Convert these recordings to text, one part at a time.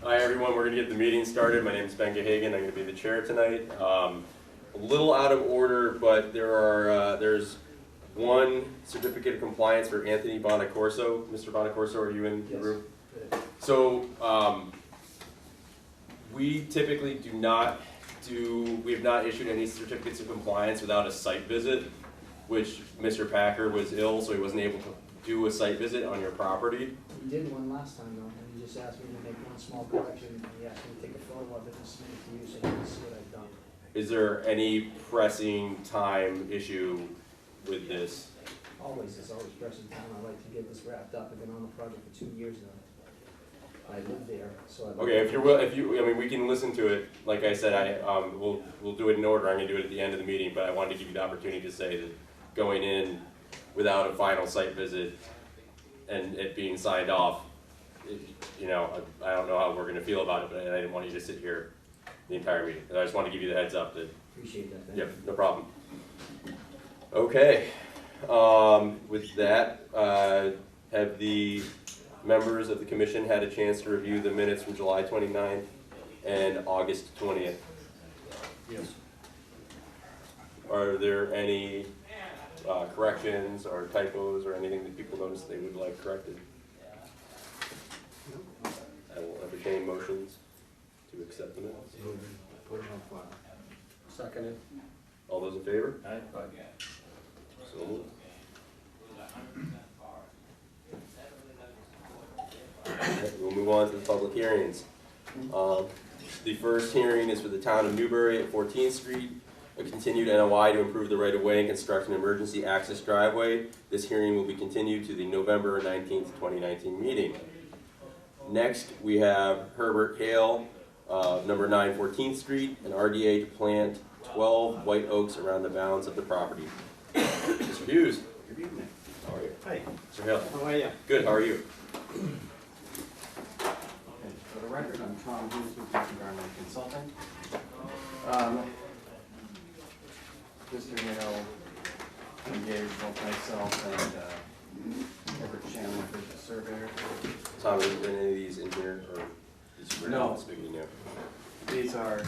Hi everyone, we're going to get the meeting started. My name is Ben Gahagan. I'm going to be the chair tonight. A little out of order, but there's one certificate of compliance for Anthony Bonacorso. Mr. Bonacorso, are you in the room? So we typically we have not issued any certificates of compliance without a site visit, which Mr. Packer was ill, so he wasn't able to do a site visit on your property. He did one last time though, and he just asked me to make one small correction, and he asked me to take a photo of it and submit it to you so you can see what I've done. Is there any pressing time issue with this? There's always pressing time. I like to get this wrapped up. I've been on the project for 2 years now. I live there, so I. Okay, I mean, we can listen to it. Like I said, we'll do it in order. I'm gonna do it at the end of the meeting, but I wanted to give you the opportunity to say that going in without a final site visit and it being signed off, I don't know how we're gonna feel about it, but I didn't want you to sit here the entire meeting. I just wanted to give you the heads up that. Appreciate that. Thank you. No problem. Okay, with that, have the members of the commission had a chance to review the minutes from July 29th and August 20th? Yes. Are there any corrections or typos or anything that people noticed they would like corrected? I will entertain motions to accept the minutes. Put it on file. Seconded. All those in favor? Aye. So moved. Okay, we'll move on to the public hearings. The first hearing is for the town of Newbury at 14th Street, a continued NOI to improve the right-of-way and construct an emergency access driveway. This hearing will be continued to the November 19th, 2019 meeting. Next, we have Herbert Hale, number 9 14th Street, an RDA to plant 12 white oaks around the bounds of the property. Mr. Hughes. Good evening. How are you? Hi. Mr. Hill. How are you? Good, how are you? Okay, for the record, I'm Tom Hughes with Dredging Consulting. Mr. Hale engaged both myself and Herbert Chandler, who's a surveyor. Tom, have there been any of these in here, or did you No. speaking new? These are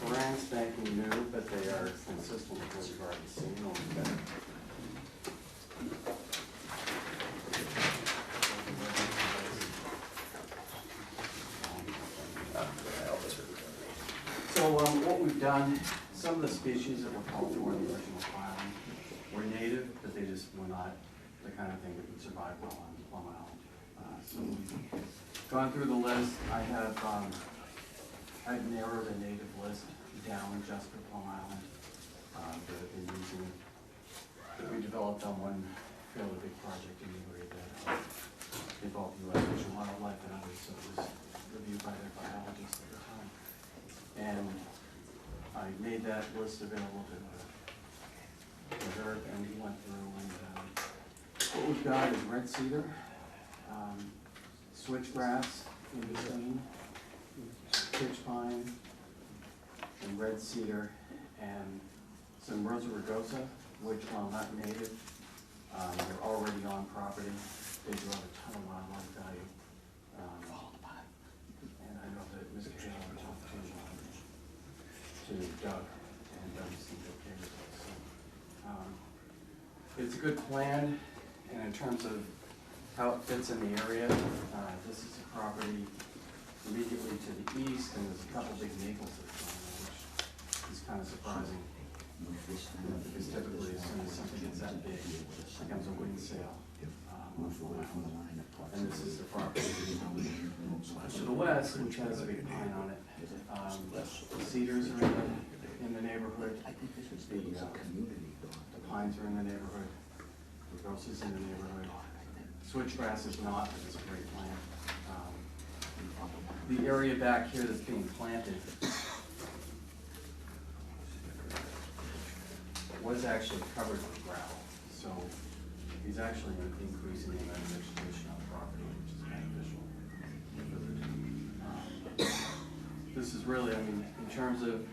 brand spanking new, but they are consistent with what you've already seen, only better. So what we've done, some of the species that were called for in the original filing were native, but they just were not the kind of thing that would survive well on Plum Island. So we've gone through the list. I've narrowed a native list down just for Plum Island that I've been using, that we developed on one fairly big project in Newbury that involved U.S. Fish and Wildlife and others, so it was reviewed by their biologists at the time. And I made that list available to Herb, and he went through, and what we've got is red cedar, switchgrass in between, pitch pine, and red cedar, and some Rosa rugosa, which, while not native, they're already on property. They do have a ton of wildlife value. And I know that Mr. Hale talked to Doug, and Doug seemed okay with it. So, it's a good plan, and in terms of how it fits in the area, this is a property immediately to the east, and there's a couple big maples that are on there, which is kind of surprising. Because typically, as soon as something gets that big, it becomes a wind sail. And this is the property to the west, which has a big pine on it. The cedars are in the neighborhood. The pines are in the neighborhood. The grouse is in the neighborhood. Switchgrass is not, but it's a great plant. The area back here that's being planted was actually covered with gravel. So he's actually increasing the amount of vegetation on the property, which is beneficial. This is really, in terms of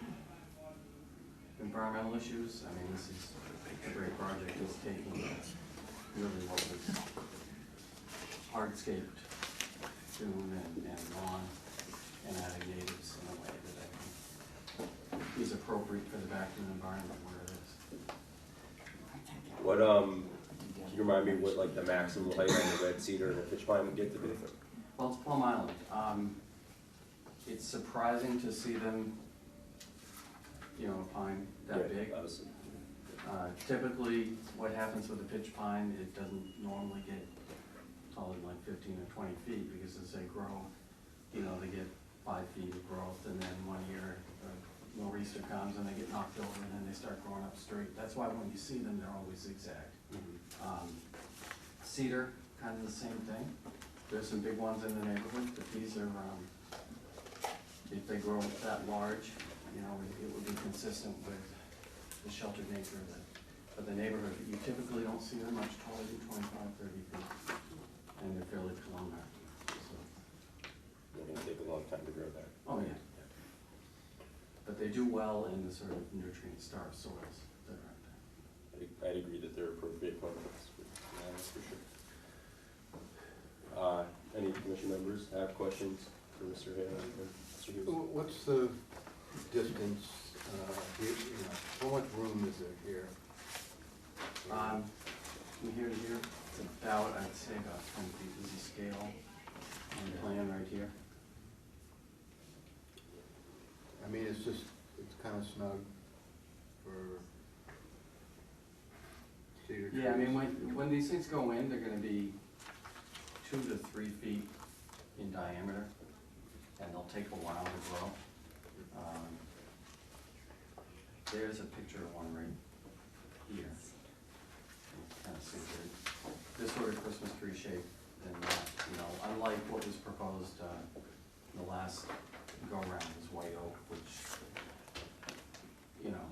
environmental issues, this is a great project. It's taking really what was hardscaped dune and lawn and adding natives in a way that I think is appropriate for the vacuum environment where it is. What, can you remind me what like the maximum height on the red cedar and the pitch pine would get to be? Well, it's Plum Island. It's surprising to see them, you know, a pine that Yeah, big. obviously. Typically, what happens with the pitch pine, it doesn't normally get taller than like 15 or 20 feet, because as they grow, you know, they get 5 feet of growth, and then one year, nor'easter comes and they get knocked over, and then they start growing up straight. That's why when you see them, they're always zigzag. Cedar, kind of the same thing. There's some big ones in the neighborhood, but these are, if they grow that large, you know, it would be consistent with the sheltered nature of the neighborhood. You typically don't see them much taller than 25, 30 feet, and they're fairly columnar. So, They're gonna take a long time to grow that. oh yeah. But they do well in the sort of nutrient-starved soils that are out there. I'd agree that they're appropriate plants, yeah, that's for sure. Any commission members have questions for Mr. Hale? Mr. Hughes? What's the distance, here, you know, how much room is there here? From here to here, it's about, I'd say about 10 feet. This is scale on the plan right here. I mean, it's just, it's kind of snug for cedar trees. Yeah, I mean, when these things go in, they're gonna be 2 to 3 feet in diameter, and they'll take a while to grow. There's a picture of one right here. Kind of see here. This sort of Christmas tree shape, and you know, unlike what was proposed the last go-around was white oak, which, you know,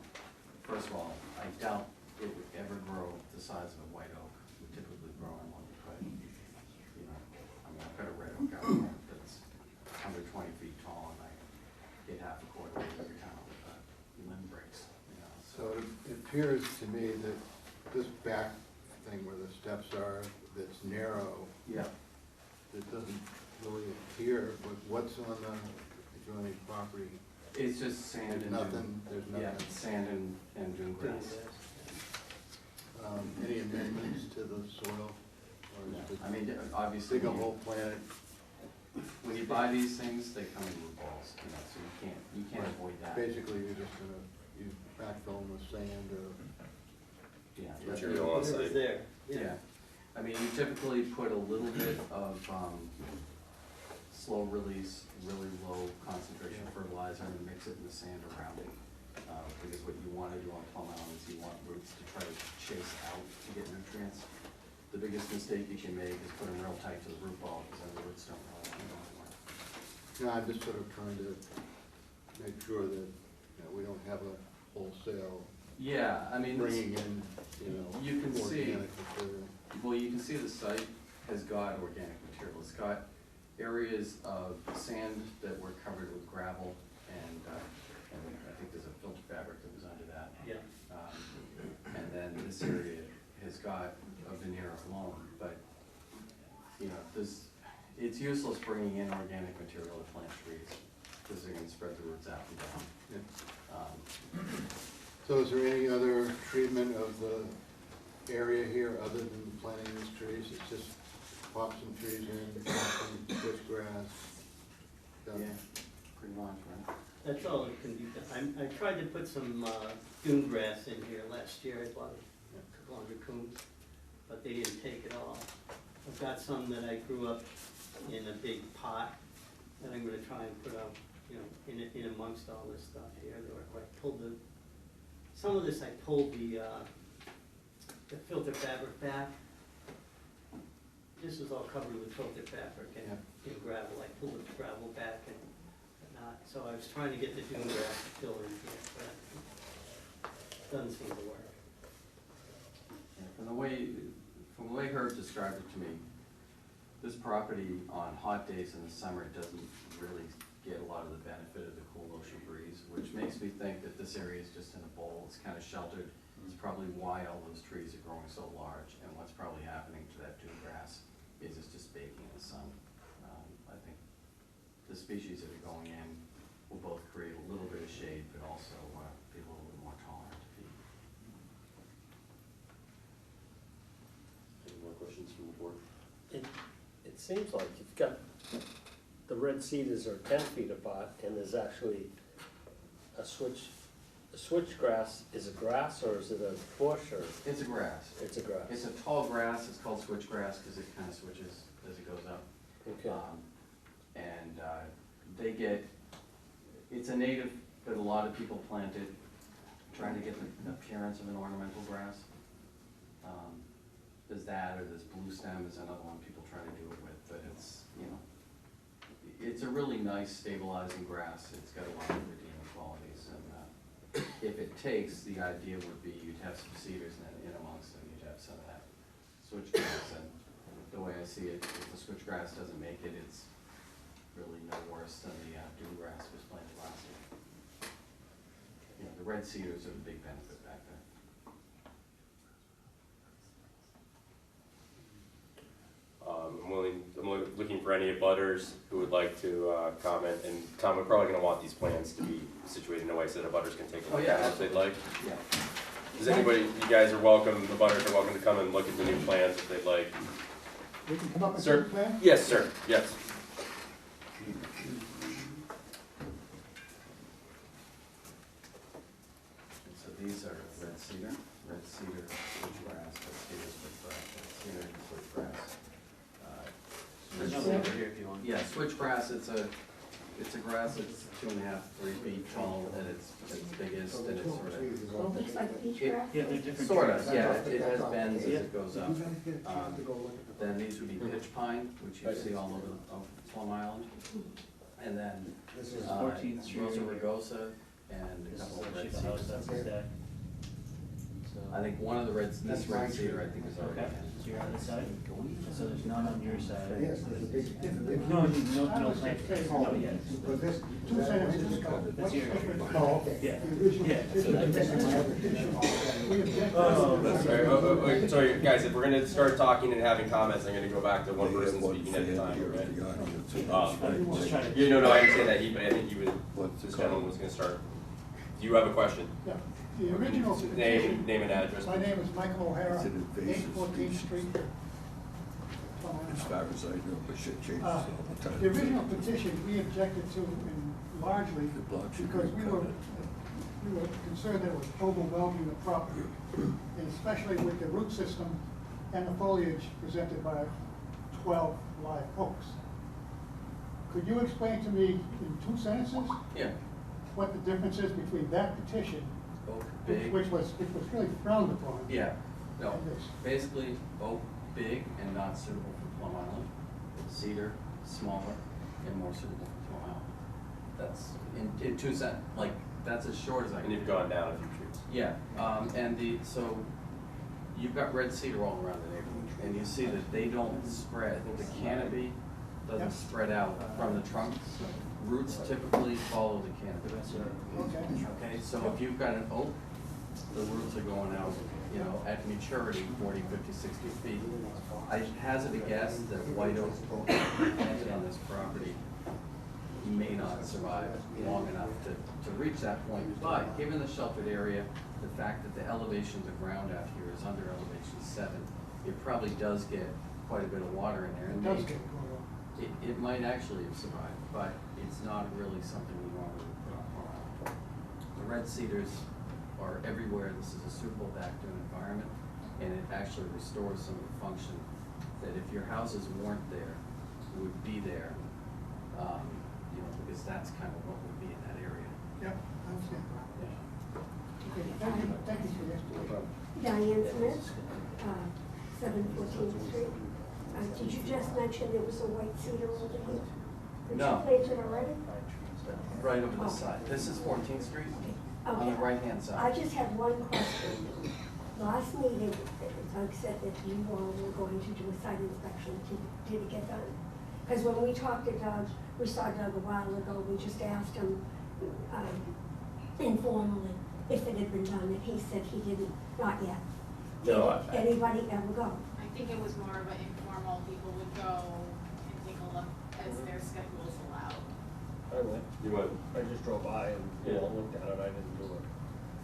first of all, I doubt it would ever grow the size of a white oak. We typically grow in what we put, you know, I mean, I've got a red oak out there that's 120 feet tall, and I get half a quarter weight every time limb breaks, you know. So it appears to me that this back thing where the steps are, that's narrow, Yeah. it doesn't really appear, but what's on the adjoining property? It's just sand and dune. Nothing, there's Yeah, nothing. sand and dune grass. Any amendments to the soil? Or No, is it I mean, obviously, dig a whole planet? when you buy these things, they come in root balls, you know, so you can't avoid that. Basically, you're just gonna, you backfill them with sand or? Yeah. Material on site. there. Yeah, I mean, you typically put a little bit of, slow release, really low concentration fertilizer and mix it in the sand around it. Because what you wanna do on Plum Island is you want roots to try to chase out to get nutrients. The biggest mistake you can make is put them real tight to the root ball, because then the roots don't really go anywhere. No, I'm just sort of trying to make sure that, you know, we don't have a wholesale Yeah, I mean, bringing in, you know, You can see- organic material. well, you can see the site has got organic material. It's got areas of sand that were covered with gravel, and I think there's a filter fabric that was under that. Yeah. And then this area has got a veneer of loam, but, you know, it's useless bringing in organic material to plant trees, because they're gonna spread the roots out and down. Yeah. So is there any other treatment of the area here other than planting these trees? It's just pop some trees in, pop some bush grass? done? Yeah, pretty much, right? That's all that can be done. I tried to put some dune grass in here last year. I bought a couple hundred cones, but they didn't take it all. I've got some that I grew up in a big pot that I'm gonna try and put up, you know, in amongst all this stuff here. I pulled some of this I pulled the filter fabric back. This was all covered with filter fabric and gravel. I pulled the gravel back and whatnot. So I was trying to get the dune grass to fill in here, but it doesn't seem to work. Yeah, from the way Herb described it to me, this property on hot days in the summer doesn't really get a lot of the benefit of the cool ocean breeze, which makes me think that this area is just in a bowl. It's kind of sheltered. It's probably why all those trees are growing so large, and what's probably happening to that dune grass is it's just baking in the sun. I think the species that are going in will both create a little bit of shade, but also be a little bit more tolerant to feed. Any more questions from the board? It seems like you've got, the red cedars are 10 feet apart, and there's actually a switchgrass is a grass, or is it a bush, or? It's a grass. It's a grass. It's a tall grass, it's called switchgrass because it kind of switches as it goes up. Okay. And they get, it's a native, but a lot of people plant it, trying to get the appearance of an ornamental grass. There's that, or this blue stem is another one people try to do it with, but it's, you know, it's a really nice stabilizing grass. It's got a lot of redeeming qualities, and if it takes, the idea would be you'd have some cedars in amongst them, you'd have some of that switchgrass, and the way I see it, if the switchgrass doesn't make it, it's really no worse than the dune grass was planted last year. You know, the red cedars are the big benefit back there. I'm looking for any abutters who would like to comment, and Tom, we're probably gonna want these plans to be situated in a way so that abutters can take a look at it if they'd like. Yeah. Does anybody, you guys are welcome, the abutters are welcome to come and look at the new plans if they'd like. We can come up and see Sir? the plan? Yes, sir, yes. So these are red cedar, switchgrass, red cedar, switchgrass, red cedar, switchgrass. There's over here if you want. Yeah, switchgrass, it's a grass that's 2.5, 3 feet tall at its biggest, and it's sort of, Looks like beach It- grass? Yeah, they're different. sort trees. of, yeah, it has bends as it goes up. You gotta get a chance to go look at the Then these would be pitch pine, which you see all over Plum Island. And then This is 14th Street. Rosa rugosa and a This is couple of actually red the house, cedars. that's the stack. So. I think one of the reds, this That's red mine. cedar, I think is already Okay, in. so you're on this side, so there's none on your side. Yes, there's a big. No, no plant, no, yes. But this, two sentences ago. That's your area. Oh, okay. Yeah. The original Yeah. petition, we object. Oh, that's Sorry, sorry, guys, if we're gonna start talking and having comments, I'm gonna go back to one person speaking at a time, right? Just trying to. You know, no, I understand that, but I think you would, this gentleman was gonna start. Do you have a question? Yeah, the original petition. Name and address. My name is Michael O'Hara, It's an invasive 814th Street. As far as I know, but shit changes Uh, all the time. The original petition, we objected to in largely The blocks should because be we were concerned that it was overwhelming the property, and especially with the root system and the foliage presented by 12 live oaks. Could you explain to me in 2 sentences Yeah, what the difference is between that petition, oak, big. which was really frowned upon? Yeah, no, And this? basically oak, big and not suitable for Plum Island. Cedar, smaller and more suitable for Plum Island. That's in 2 cents, like, that's as short as I And can. you've gone down a few trees. Yeah, so you've got red cedar all around the neighborhood, and you see that they don't spread, the canopy doesn't Yep. spread out from the trunk. Roots typically follow the canopy. Okay. Okay, so if you've got an oak, the roots are going out, you know, at maturity, 40, 50, 60 feet. I hazard a guess that white oak planted on this property may not survive long enough to reach that point. But given the sheltered area, the fact that the elevation of the ground out here is under elevation 7, it probably does get quite a bit of water in there. It And does may- get going on. it might actually have survived, but it's not really something we normally would put on Plum Island. The red cedars are everywhere. This is a suitable back dune environment, and it actually restores some of the function that if your houses weren't there, would be there, you know, because that's kind of what would be in that area. Yep, I understand. Yeah. Okay, thank you for the explanation. Diane Smith, 714th Street. Did you just mention there was a white cedar over here? No. Did you plant it already? Right over the side. This is 14th Street, on the Okay. right-hand I side. just had one question. Last meeting, Doug said that you all were going to do a site inspection. Did it get done? Because when we talked to Doug, we saw Doug a while ago, we just asked him informally if it had been done, and he said he didn't, not yet. No, Did anybody ever go? I think it was more of an informal, people would go and take a look as their schedules allowed. I went, You went, I just drove by and, looked at it, I didn't do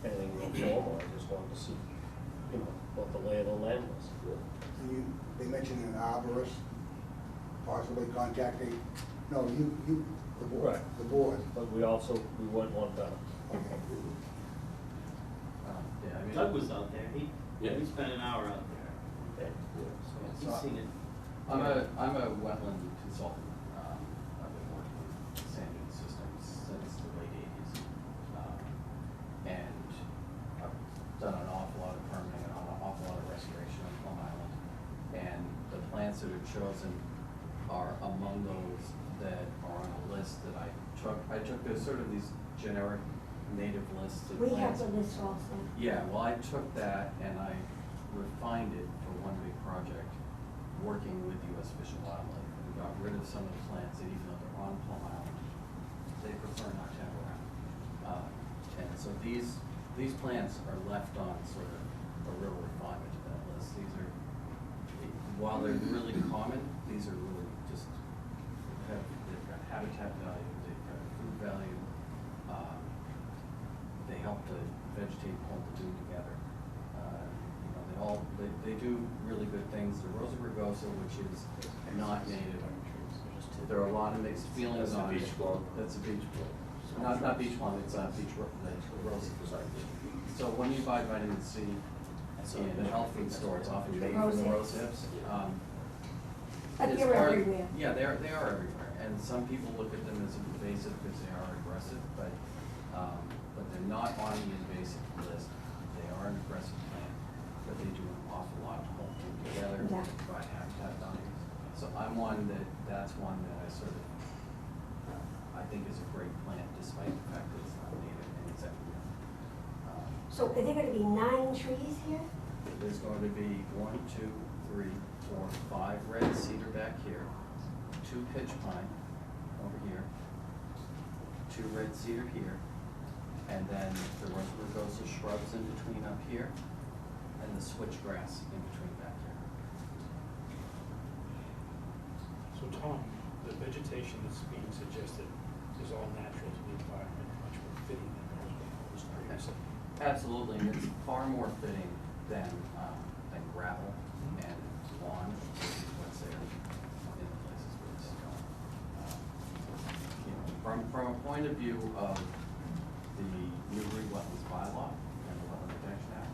anything real formal, I just wanted to see, what the lay of the land was. They mentioned an arborist possibly contacting, no, you, the board, Right. the board. But we went one better. Okay. Yeah, I mean. Doug was out there, he Yeah. spent an hour out there. So he's seen it. I'm a wetland consultant. I've been working with sand dune systems since the late '80s. And I've done an awful lot of permitting and an awful lot of restoration on Plum Island. And the plants that are chosen are among those that are on a list that I took. There's sort of these generic native lists of We have plants. the list also. Yeah, well, I took that and I refined it for one big project, working with U.S. Fish and Wildlife. We got rid of some of the plants that, even though they're on Plum Island, they prefer not to have around. And so these plants are left on sort of a real refinement to that list. These are, while they're really common, these are really just, they've got habitat value, they've got food value. They help to vegetate and hold the dune together. They do really good things. The Rosa rugosa, which is not native, there are a lot of mixed feelings That's a on it. beach plum. That's a beach plum. Not beach plum, it's rosa. So when you buy vitamin C in the health food store, it's often made from the rose hips. But It's they're part- everywhere. Yeah, they are everywhere, and some people look at them as invasive because they are aggressive, but they're not on the invasive list. They are an aggressive plant, but they do an awful lot to hold them together, Yeah. provide habitat values. So I'm that's one that I sort of, I think is a great plant despite the fact that it's not native and it's everywhere. So are there gonna be 9 trees here? There's going to be 1, 2, 3, 4, 5 red cedar back here, 2 pitch pine over here, 2 red cedar here, and then the Rosa rugosa shrubs in between up here, and the switchgrass in between back here. So Tom, the vegetation that's being suggested is all natural to the environment, much more fitting than those proposed trees. Absolutely, and it's far more fitting than gravel and lawn, which is what's there in the places where it's going. From a point of view of the Newbury Wetlands bylaw and the Wetland Protection Act,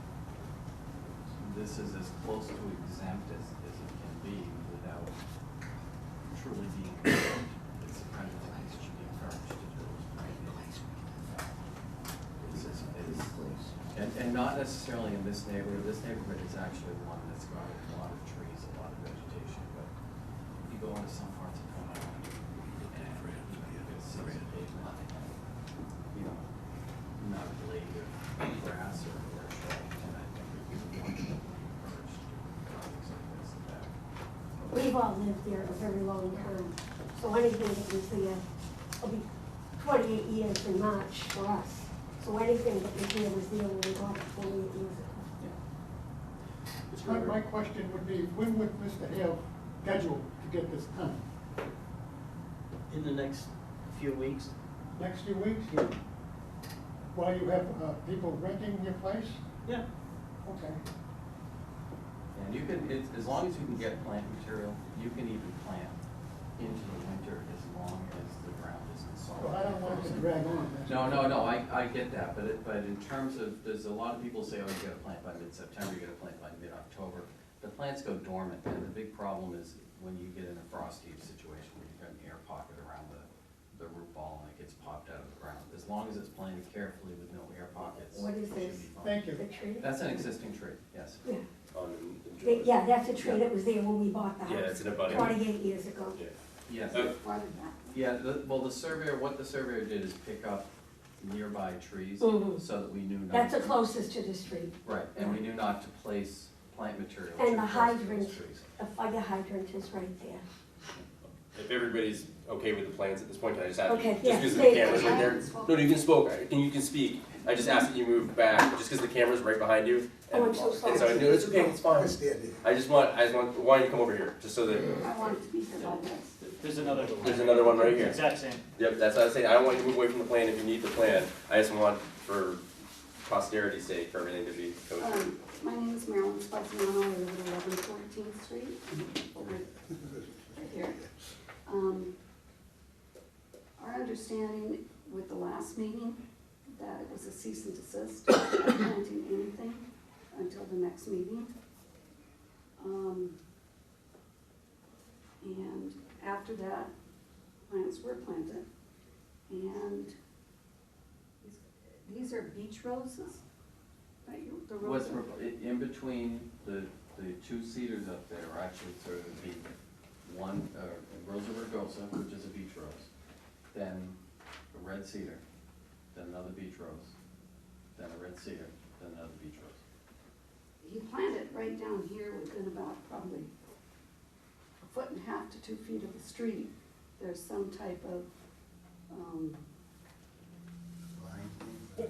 this is as close to exempt as it can be without truly being exempt. It's the kind of thing that should be encouraged to do. And not necessarily in this neighborhood. This neighborhood is actually one that's got a lot of trees, a lot of vegetation, but if you go into some parts of Plum Island and you can see some pavement, not a blade of grass or shrub, and I think we want to encourage projects like this in fact. We've all lived there a very long time, so anything that was there will be 28 years in March for us. So anything that was there when we bought it 28 years ago. My question would be, when would Mr. Hale schedule to get this done? In the next few weeks. Next few weeks? Yeah. While you have people renting your place? Yeah. Okay. And you can, as long as you can get plant material, you can even plant into the winter as long as the ground isn't solid. Well, I don't want it to drag on. No, I get that, but in terms of, there's a lot of people say, oh, you gotta plant by mid-September, you gotta plant by mid-October. The plants go dormant, and the big problem is when you get in a frosty situation where you've got an air pocket around the root ball and it gets popped out of the ground. As long as it's planted carefully with no air pockets, What is it this? should be fine. Thank you. The tree? That's an existing tree, yes. Yeah. on the Yeah, that's a tree that was there when we bought the house. Yeah, it's an abutting. 28 years ago. Yeah. Yes. Why did that? Yeah, what the surveyor did is pick up nearby trees Mhm. so that we knew not. That's the closest to the street. Right, and we knew not to place plant material. And too the close to hydrant, those trees. the fire hydrant is right there. If everybody's okay with the plans at this point, can I just ask? Okay, Just yeah, because the stay camera's there. right there. No, you can speak. I just ask that you move back, just because the camera's right behind you. Oh, I'm so sorry. And so, no, it's okay, it's fine. Understand it. I just want why don't you come over here, just so that, I wanted to be here by this. There's another. there's another one right here. Exact same. Yep, that's what I was saying, I don't want you to move away from the plan if you need the plan, I just want, for posterity's sake, for everything to be kosher. My name is Marilyn Spaziano, I live at 1114th Street, right here. Our understanding with the last meeting, that it was a cease and desist, not planting anything until the next meeting. And after that, plants were planted, and these are beach roses, right, the What's, roses. in between the two cedars up there, are actually sort of the one, Rosa rugosa, which is a beach rose, then a red cedar, then another beach rose, then a red cedar, then another beach rose. He planted right down here within about probably 1.5 to 2 feet of the street. There's some type of,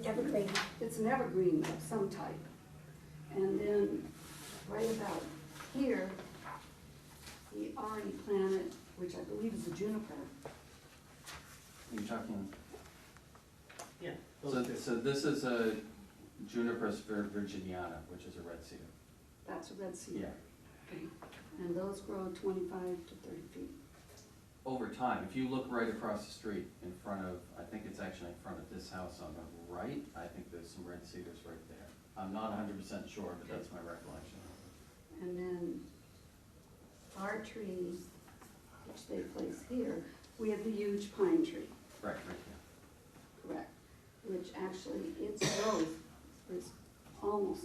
evergreen. It's an evergreen of some type. And then right about here, he already planted, which I believe is a juniper. You're talking, Yeah. so this is a Juniper virginiana, which is a red cedar. That's a red cedar. Yeah. Okay. And those grow 25 to 30 feet. Over time, if you look right across the street in front of, I think it's actually in front of this house on the right, I think there's some red cedars right there. I'm not 100% sure, but that's my recollection. And then our trees, which they place here, we have the huge pine tree, Right here. correct? Which actually, its growth is almost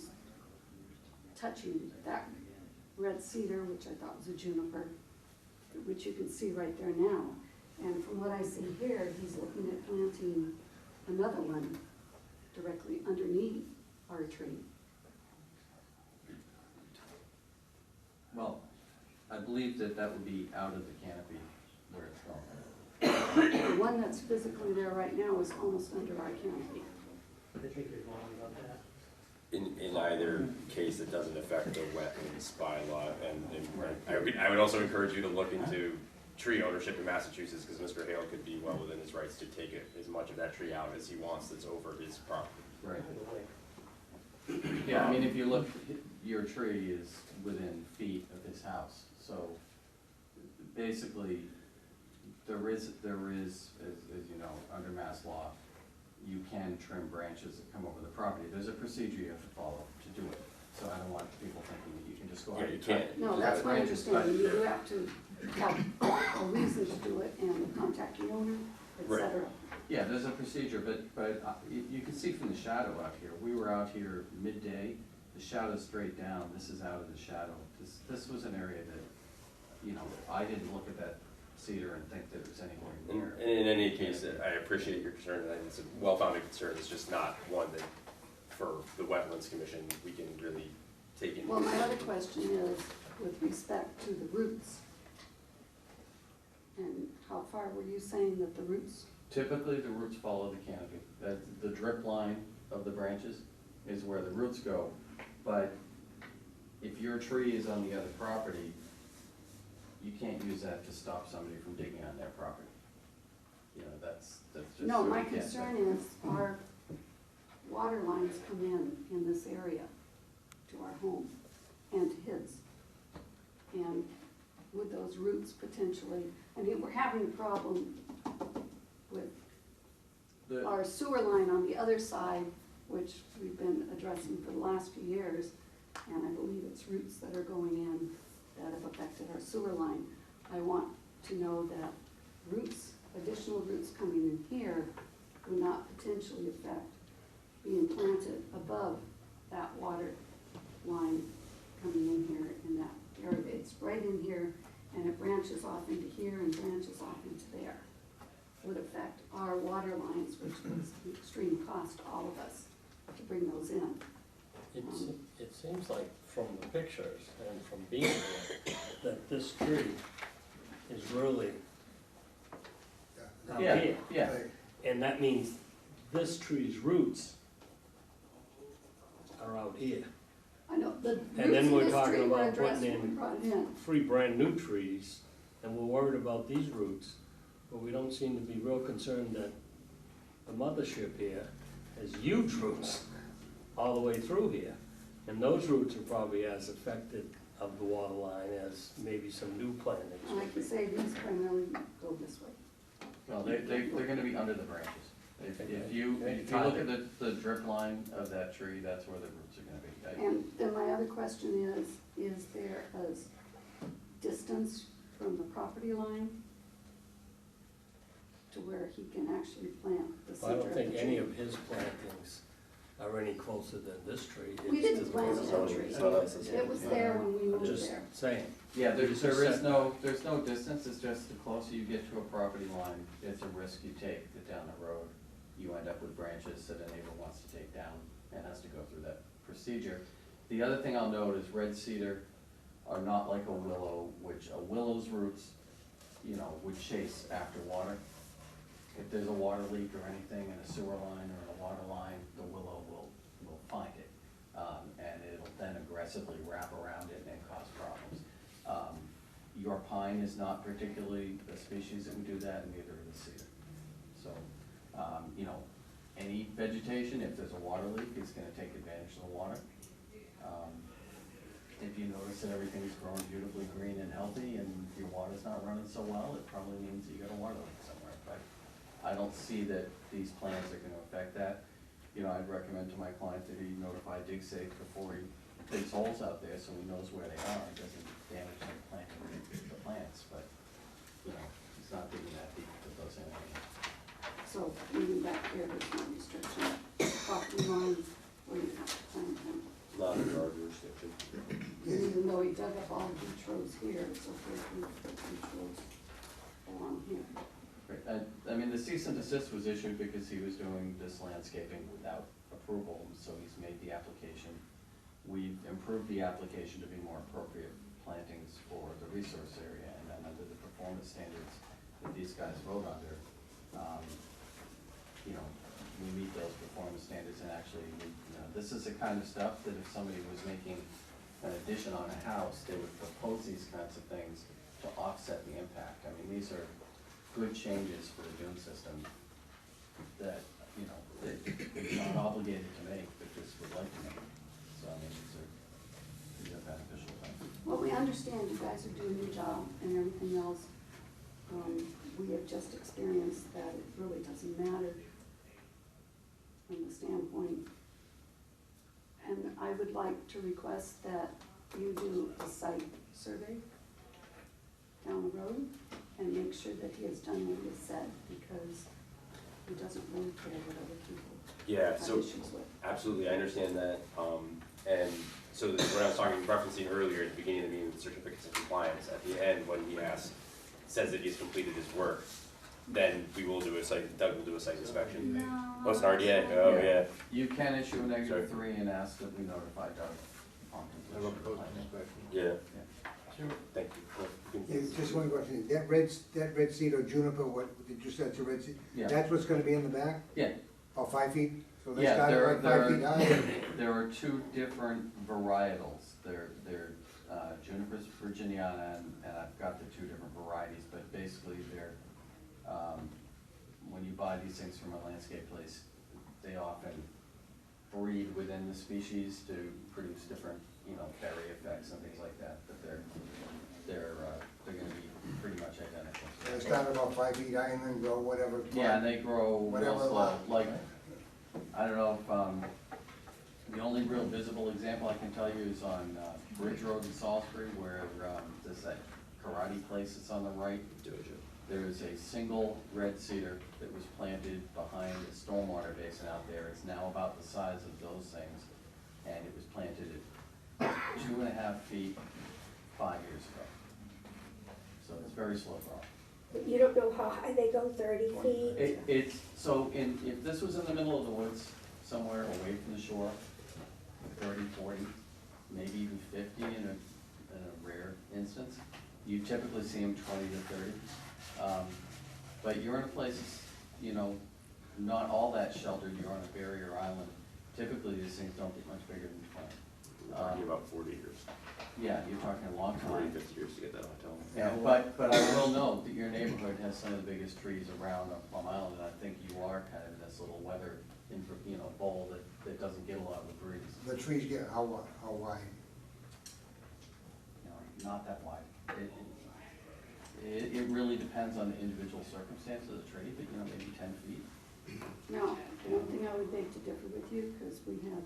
touching that red cedar, which I thought was a juniper, which you can see right there now. And from what I see here, he's looking at planting another one directly underneath our tree. Well, I believe that that would be out of the canopy where it's going. The one that's physically there right now is almost under our canopy. I think you're wrong about that. In either case, it doesn't affect the wetlands bylaw, and I would also encourage you to look into tree ownership in Massachusetts, because Mr. Hale could be well within his rights to take as much of that tree out as he wants that's over his property. Right. Yeah, I mean, if you look, your tree is within feet of his house, so basically, there is, as you know, under mass law, you can trim branches that come over the property. There's a procedure you have to follow to do it, so I don't want people thinking that you can just go out Yeah, and you cut. can't. No, that's my understanding. You do have to have a reason to do it and contact the owner, et Right. cetera. Yeah, there's a procedure, but you can see from the shadow out here, we were out here midday, the shadow's straight down, this is out of the shadow. This was an area that, you know, I didn't look at that cedar and think that it was anywhere near. And in any case, I appreciate your concern, and it's a well-founded concern, it's just not one that, for the Wetlands Commission, we can really take into. Well, my other question is with respect to the roots. And how far were you saying that the roots? Typically, the roots follow the canopy. The drip line of the branches is where the roots go. But if your tree is on the other property, you can't use that to stop somebody from digging on their property. You know, that's just. No, my you can't- concern is our water lines come in this area to our home and to his. And would those roots potentially, I mean, we're having a problem with The- our sewer line on the other side, which we've been addressing for the last few years, and I believe it's roots that are going in that have affected our sewer line. I want to know that roots, additional roots coming in here would not potentially affect being planted above that water line coming in here in that area. It's right in here, and it branches off into here and branches off into there. Would affect our water lines, which was an extreme cost to all of us to bring those in. It seems like from the pictures and from being here, that this tree is really out Yeah, here. yeah. Right. And that means this tree's roots are out here. I know, the And then we're roots of this talking tree were about addressed putting when we in brought it in. 3 brand-new trees, and we're worried about these roots, but we don't seem to be real concerned that the mothership here has huge roots all the way through here. And those roots are probably as affected of the water line as maybe some new plantings. And I can say these primarily go this way. Well, they're gonna be under the branches. If you look at the drip line of that tree, that's where the roots are gonna be. And then my other question is there a distance from the property line to where he can actually plant the I center of don't the tree? think any of his plantings are any closer than this tree. We It's didn't to the plant west. that tree. It was there when we I'm moved just there. saying. Yeah, There's there's no distance, it's just the closer you get to a property line, it's a risk you take that down the road, you end up with branches that a neighbor wants to take down and has to go through that procedure. The other thing I'll note is red cedar are not like a willow, which a willow's roots, you know, would chase after water. If there's a water leak or anything in a sewer line or in a water line, the willow will find it. And it'll then aggressively wrap around it and cause problems. Your pine is not particularly a species that would do that, and neither is the cedar. So, you know, any vegetation, if there's a water leak, is gonna take advantage of the water. If you notice that everything's growing beautifully green and healthy and your water's not running so well, it probably means that you got a water leak somewhere. But I don't see that these plans are gonna affect that. You know, I'd recommend to my client that he notify DigSafe before he digs holes out there so he knows where they are, and doesn't damage the plants, but, you know, he's not digging that deep if it does anything. So even back here, there's no restriction, property lines, where you have to plant them. Not a yard restriction. And even though he dug up all the beach roads here, it's okay if we put beach roads along here. Right, I mean, the cease and desist was issued because he was doing this landscaping without approval, so he's made the application. We've improved the application to be more appropriate plantings for the resource area, and then under the performance standards that these guys vote under, you know, we meet those performance standards, and actually, you know, this is the kind of stuff that if somebody was making an addition on a house, they would propose these kinds of things to offset the impact. I mean, these are good changes for the dune system that, you know, they're not obligated to make, but just would like to make. So, I mean, these are beneficial things. Well, we understand you guys are doing your job and everything else. We have just experienced that it really doesn't matter from the standpoint. And I would like to request that you do a site survey down the road and make sure that he has done what he has said, because he doesn't really care what other people Yeah, have so, issues with. absolutely, I understand that. And so what I was referencing earlier at the beginning of the meeting with certificates of compliance, at the end, when he says that he's completed his work, then we will do a site, Doug will do a site inspection. No. Oh, it's an RDA, oh, yeah. You can issue a Sorry. -3 and ask that we notify Doug upon Have a completion of the plan. post-inspection. Yeah, thank you. Yeah, just one question, that red cedar juniper, what, did you say it's a red cedar? Yeah. That's what's gonna be in the back? Yeah, Oh, 5 feet? So they yeah, start there at 5 feet high? there are two different varietals. They're Juniper's virginiana, and I've got the two different varieties, but basically they're, when you buy these things from a landscape place, they often breed within the species to produce different, you know, berry effects and things like that, but they're gonna be pretty much identical. They start about 5 feet high and then grow whatever. Yeah, and they grow real Whatever slow, lot. like, I don't know if, the only real visible example I can tell you is on Bridge Road in Salisbury, where there's that karate place that's on the right. There is a single red cedar that was planted behind a stormwater basin out there. It's now about the size of those things, and it was planted at 2.5 feet 5 years ago. So it's very slow growing. But you don't know how high they go, 30 feet? It's, so if this was in the middle of the woods, somewhere away from the shore, 30, 40, maybe even 50 in a rare instance, you typically see them 20 to 30. But you're in a place, you know, not all that sheltered, you're on a barrier island, typically these things don't get much bigger than 20. We're talking about 40 years, Yeah, you're talking a long 40, time. 50 years to get that hotel. Yeah, but I will note that your neighborhood has some of the biggest trees around on Plum Island, and I think you are kind of in this little weather, bowl that doesn't get a lot of the breeze. The trees get how wide? Not that wide. It really depends on the individual circumstance of the tree, but maybe 10 feet. Now, one thing I would beg to differ with you, because we have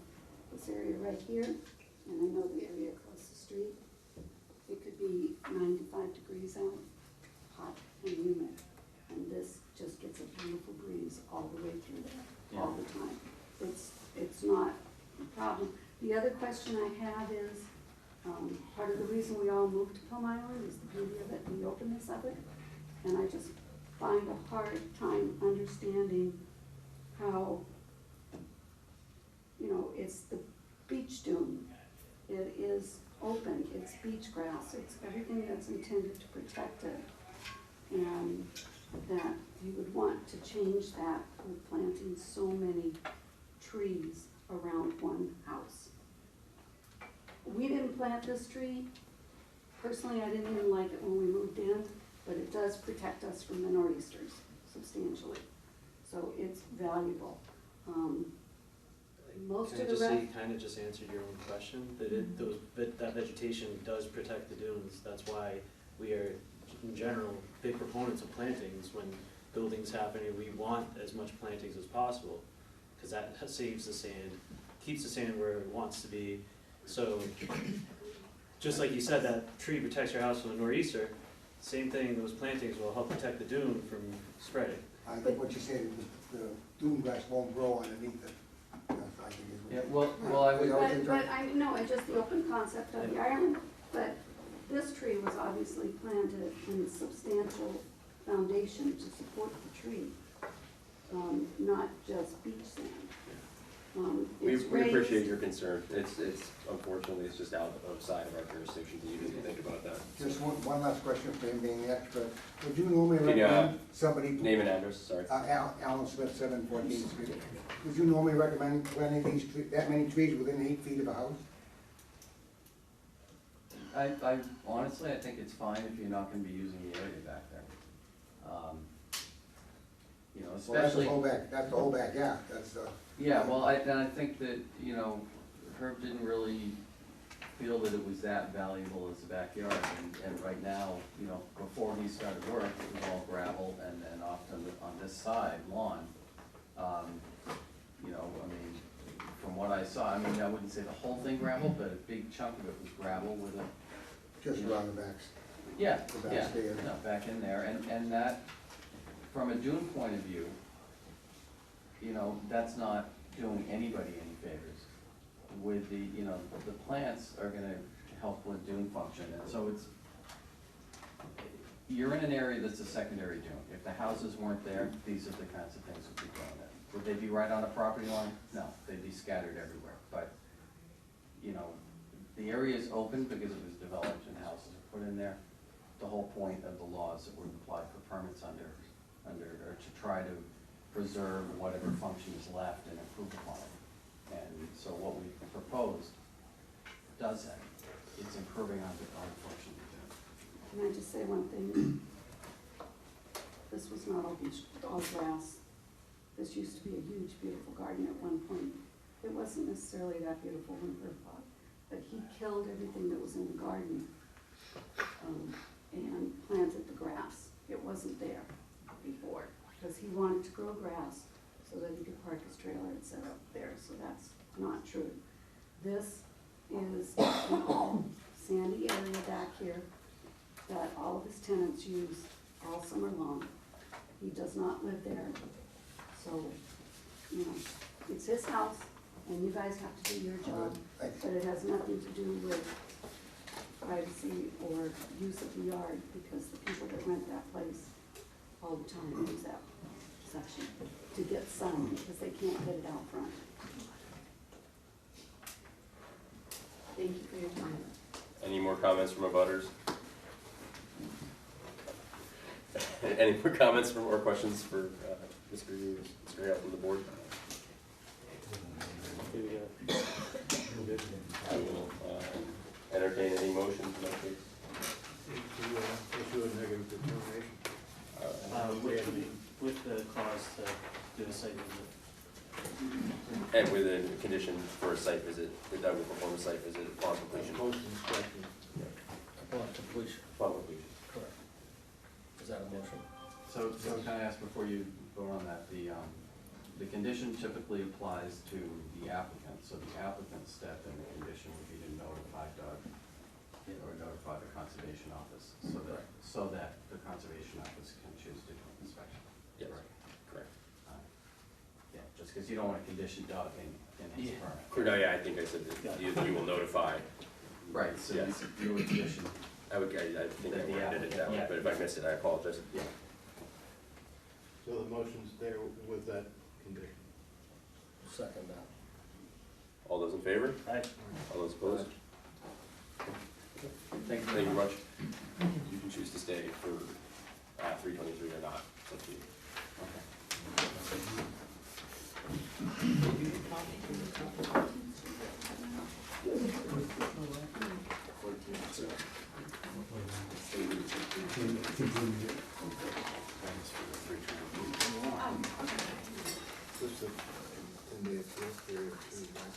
this area right here, and I know the area across the street. It could be 95 degrees out, hot and humid, and this just gets a beautiful breeze all the way through there, all the time. It's not a problem. The other question I have is, part of the reason we all moved to Plum Island is the beauty of it and the openness of it, and I just find a hard time understanding how, it's the beach dune. It is open, it's beach grass, it's everything that's intended to protect it. And that you would want to change that with planting so many trees around one house. We didn't plant this tree. Personally, I didn't even like it when we moved in, but it does protect us from the nor'easters substantially. So it's valuable. Most Can I of the just say, rest. you kind of just answered your own question, that that vegetation does protect the dunes. That's why we are, in general, big proponents of plantings. When buildings happen, we want as much plantings as possible, because that saves the sand, keeps the sand where it wants to be. So, just like you said, that tree protects your house from the nor'easter, same thing, those plantings will help protect the dune from spreading. I think what you said is the dune grass won't grow underneath it. That's, I think, is what- Yeah, well, I would. But I know, it's just the open concept of the island, but this tree was obviously planted in substantial foundation to support the tree, not just beach sand. We It's appreciate raised- your concern. It's unfortunately, it's just outside of our jurisdiction to even think about that. Just one last question for him being the expert. Would you normally Can you, recommend somebody? Name and address, sorry. Alan Smith, 714th Street. Would you normally recommend planting that many trees within 8 feet of a house? I honestly, I think it's fine if you're not gonna be using the area back there. Well, that's the Especially. whole back, yeah, that's, Yeah, well, I think that, Herb didn't really feel that it was that valuable as a backyard, and right now, before he started work, it was all gravel, and then off on this side, lawn. From what I saw, I wouldn't say the whole thing gravel, but a big chunk of it was gravel with a. just around the backs. Yeah, The back yeah, stairs. no, back in there, and that, from a dune point of view, that's not doing anybody any favors. With the plants are gonna help with dune function, and so you're in an area that's a secondary dune. If the houses weren't there, these are the kinds of things that would be going in. Would they be right on a property line? No, they'd be scattered everywhere, but, the area is open because it was developed and houses are put in there. The whole point of the laws that were applied for permits under, or to try to preserve whatever function is left and improve upon it. And so what we proposed does that. It's improving on the function. Can I just say one thing? This was not all grass. This used to be a huge, beautiful garden at one point. It wasn't necessarily that beautiful when Herb bought, but he killed everything that was in the garden, and planted the grass. It wasn't there before, because he wanted to grow grass so that he could park his trailer and set up there, so that's not true. This is an all sandy area back here that all of his tenants use all summer long. He does not live there, so, it's his house, and you guys have to do your job, but it has nothing to do with privacy or use of the yard, because the people that rent that place all the time use that section to get sun, because they can't get it out front. Thank you for your time. Any more comments from abutters? Any more comments or questions for Mr. Hale from the board? Maybe condition. I will entertain any motion in that case. Issue a negative determination. With the cause to do a site visit. And with a condition for a site visit, that Doug will perform a site visit upon completion. Post-inspection. Upon completion, Upon completion. correct. Is that a motion? So can I ask before you vote on that, the condition typically applies to the applicant, so the applicant's step in the condition would be to notify Doug or notify the conservation office, so that the conservation office can choose to do an inspection. Yes, correct. Yeah, just because you don't want to condition Doug in his permit. No, yeah, I think I said that you will notify. Right, so Yes. you would condition. I think I worded it that way, Yeah. but if I missed it, I apologize. Yeah. So the motion's there with that condition. Second that. All those in favor? Aye. All those opposed? Thank you Thank you much. You can choose to stay for 323 or not. It's up to you. Just a 10-day appeal period too, right?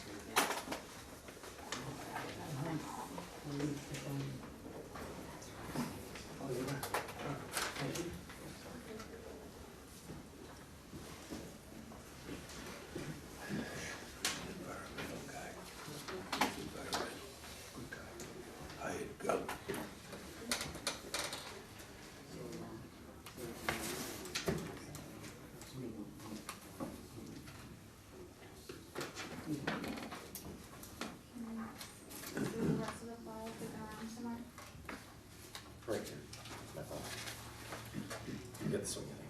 Do the rest of the file taken around somewhere? Right here. My fault. You get the swing of things.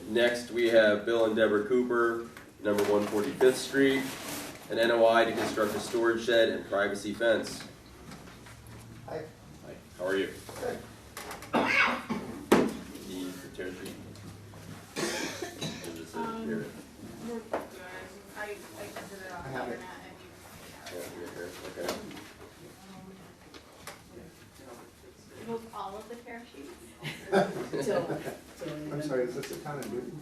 Next, we have Bill and Deborah Cooper, number 145th Street, an NOI to construct a storage shed and privacy fence. Hi. Hi, how are you? Good. Need for tear sheet? Is this it here? We're good. I did it off I the have it. internet and Yeah, we got here, okay. you moved all of the tear sheets? I'm sorry, is this the town of Newton?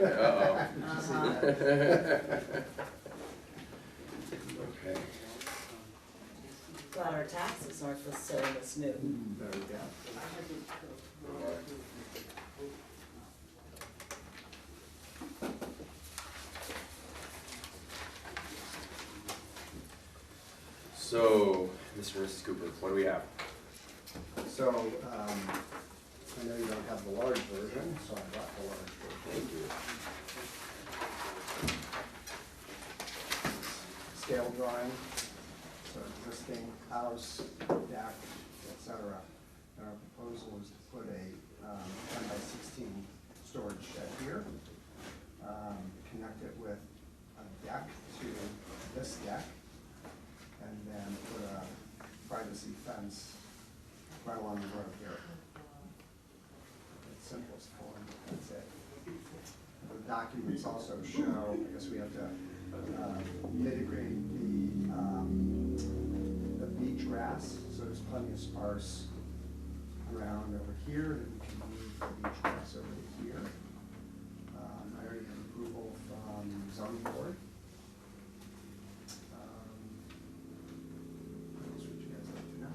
Uh-oh. Okay. Well, our taxes aren't the same as Newton. There we go. So, Mr. and Mrs. Cooper, what do we have? So, I know you don't have the large version, so I brought the large version. Thank you. Scale drawing, so existing house, deck, et cetera. And our proposal is to put a 10 by 16 storage shed here, connect it with a deck to this deck, and then put a privacy fence right along the road here. It's simplest form, that's it. The documents also show, I guess we have to mitigate the beach grass, so there's plenty of sparse ground over here that we can move the beach grass over to here. I already have approval from zoning board. What else would you guys like to know?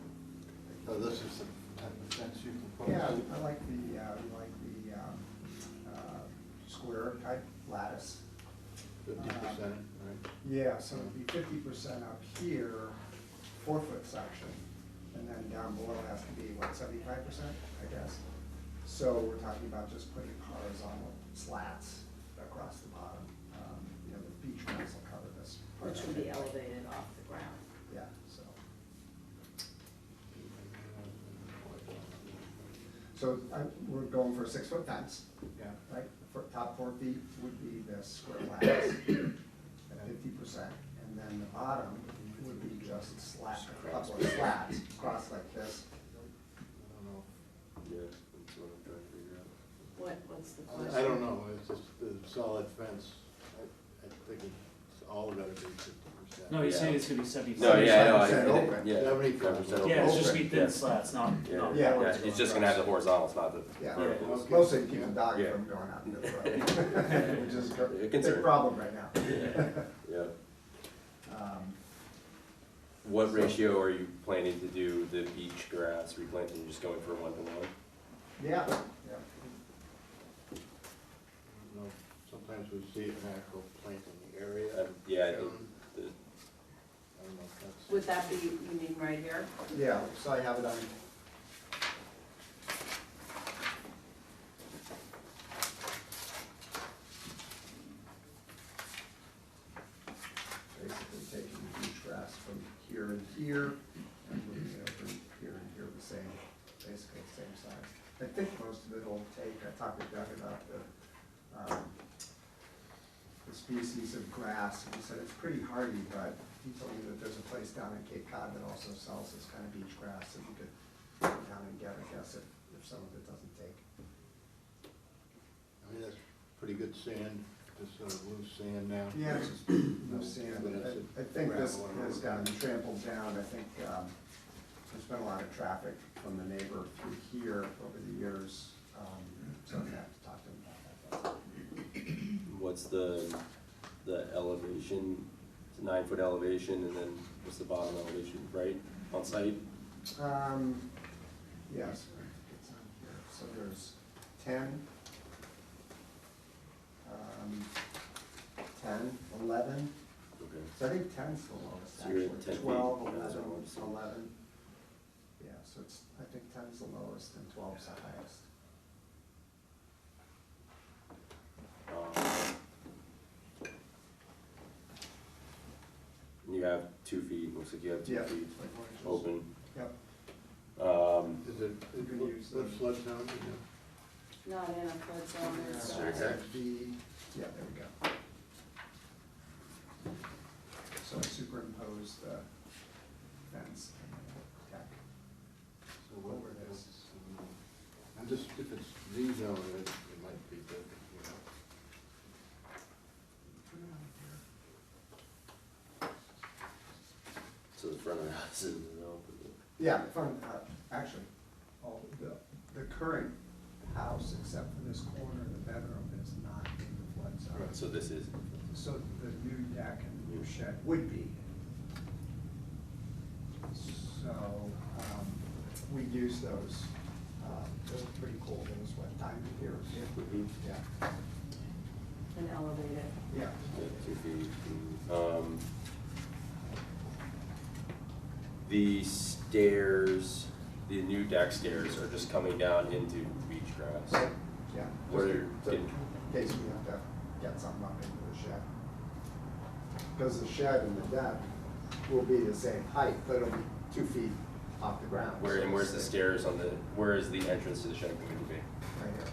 So this is the type of fence you propose? Yeah, I like the square type lattice. 50%, right? Yeah, so it'd be 50% up here, 4-foot section, and then down below it has to be, what, 75%, I guess? So we're talking about just putting horizontal slats across the bottom. You know, the beach grass will cover this. part Which of would it. be elevated off the ground. Yeah, so. So we're going for a 6-foot fence. Yeah. Right, the top 4 feet would be the square lattice at 50%, and then the bottom would be just slats, a couple of slats across like this. I don't know. Yeah, that's what I'm trying to figure What's the question? I don't know, it's just the solid fence, I think it's all gotta be 50%. No, he's Yeah. saying it's gonna be 70. No, yeah, I know, 70% open. yeah. 75%. Yeah, it's just be Yeah. thin slats, not, Yeah, not. yeah, boards he's going just gonna have the across. horizontals, not the Yeah, verticals. Okay. mostly to keep the dog Yeah. from going out into the road, which is A a concern. big problem right now. Yeah. Um, What ratio are you planning to do the beach grass replanting, just going for 1-to-1? Yeah, yeah. You know, sometimes we see an actual planting area. Yeah, I think shown. the, I don't know if that's. Would that be, you mean right here? Yeah, so I have it on. Basically taking the beach grass from here and here, and moving it over here and here the same, basically the same size. I think most of it will take, I talked to Doug about the species of grass, and he said it's pretty hardy, but he told me that there's a place down in Cape Cod that also sells this kind of beach grass that you could go down and get, I guess, if some of it doesn't take. I mean, that's pretty good sand, just sort of loose sand now. Yeah, it's just no sand. Evidence of I think this gravel and has all gotten that. trampled down. I think there's been a lot of traffic from the neighbor through here over the years, so I'm gonna have to talk to him about that. what's the elevation? It's a 9-foot elevation, and then what's the bottom elevation, right, on site? Yes, it's on here. So there's 10, 10, 11. Okay. So I think 10's the lowest, So you're actually. at 10 feet. 12, Yeah, that's 11, what I wanted to see. 11. Yeah, so it's, I think 10's the lowest and 12's the highest. You have 2 feet, looks like you have 2 Yeah, feet 24 inches. open. Yep. Is it, You can use what the- flood zone, you know? Not in a flood zone, it's, Sure, exactly. Yeah, there we go. So I superimposed the fence and the deck. So what Over we're this. I'm just, if it's Z zone, it might be good, you know. Put it on here. So the front of the house is open. Yeah, the front, actually, all the current house, except for this corner, the bedroom is not in the flood zone. Right, so this is, So the new deck and the new shed would be. So, we use those, those are pretty cool, those what time of year? Yeah, and elevated. yeah. 2 feet. The stairs, the new deck stairs are just coming down into beach grass. Yeah. Where just you're in getting- case we have to get something up into the shed. Because the shed and the deck will be the same height, but it'll be 2 feet off the ground. Where, so and where's the it's stairs on the, where is the entrance to the shed going to be? Right here.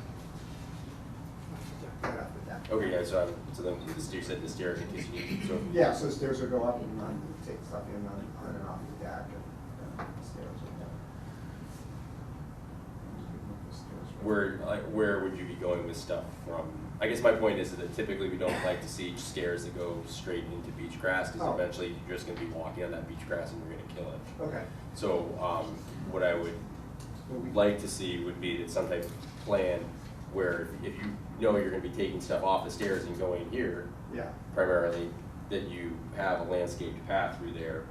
Right off the deck. Okay, yeah, so then the stairs, said the stairs in case you need, so. Yeah, so the stairs will go up and run, take stuff in on and off the deck, and the stairs will go. Where would you be going with stuff from? I guess my point is that typically we don't like to see stairs that go straight into beach grass, because Oh. eventually you're just gonna be walking on that beach grass and you're gonna kill it. Okay. So, what I would Well, we- like to see would be that some type of plan where if you know you're gonna be taking stuff off the stairs and going here Yeah, primarily, that you have a landscaped path through there,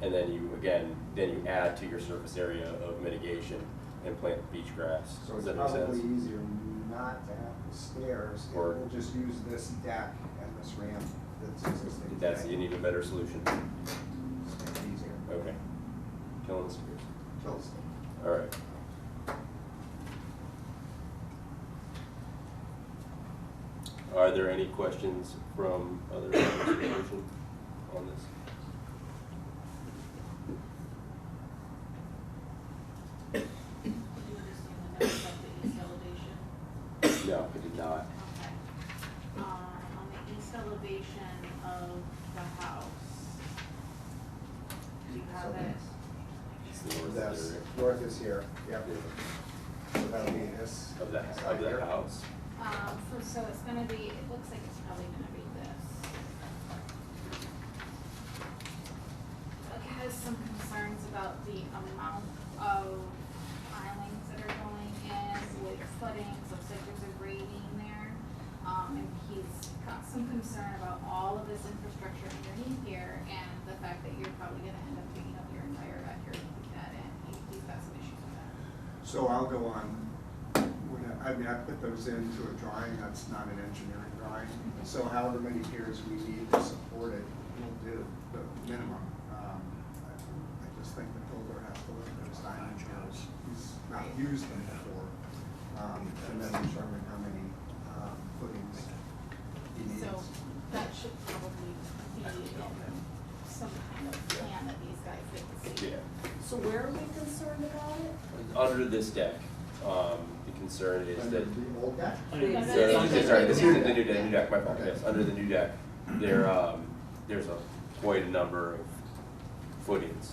and then you, again, then you add to your surface area of mitigation and plant beach grass. so Does it's that make probably sense? easier not to have the stairs, and Or- we'll just use this deck and this ramp that's existing That's today. an even better solution. Just make it easier. Okay. Killing the stairs. Kill the stairs. All right. Are there any questions from other members of the commission on this? You just do the next up the east elevation. No, I did not. Okay. On the east elevation of the house, do you have it? It's the north That's, area. north is here, yep. So So that'll be this. of that house. So it's gonna be, it looks like it's probably gonna be this. It has some concerns about the amount of pilings that are going in with footings, looks like there's a grading there. And he's got some concern about all of this infrastructure underneath here and the fact that you're probably gonna end up digging up your entire backyard to put that in. He's got some issues with that. So I'll go on, I mean, I put those into a drawing, that's not an engineering drawing. So however many piers we need to support it, we'll do the minimum. I just think the builder has to look at those diamond piers. He's not used them before. And then determine how many footings he needs. So that should probably be some kind of plan that these guys get to see. Yeah. So where are we concerned about it? Under this deck, the concern is Under that, the old deck? sorry, this is the new deck, my fault, yes, under the new deck, there's quite a number of footings.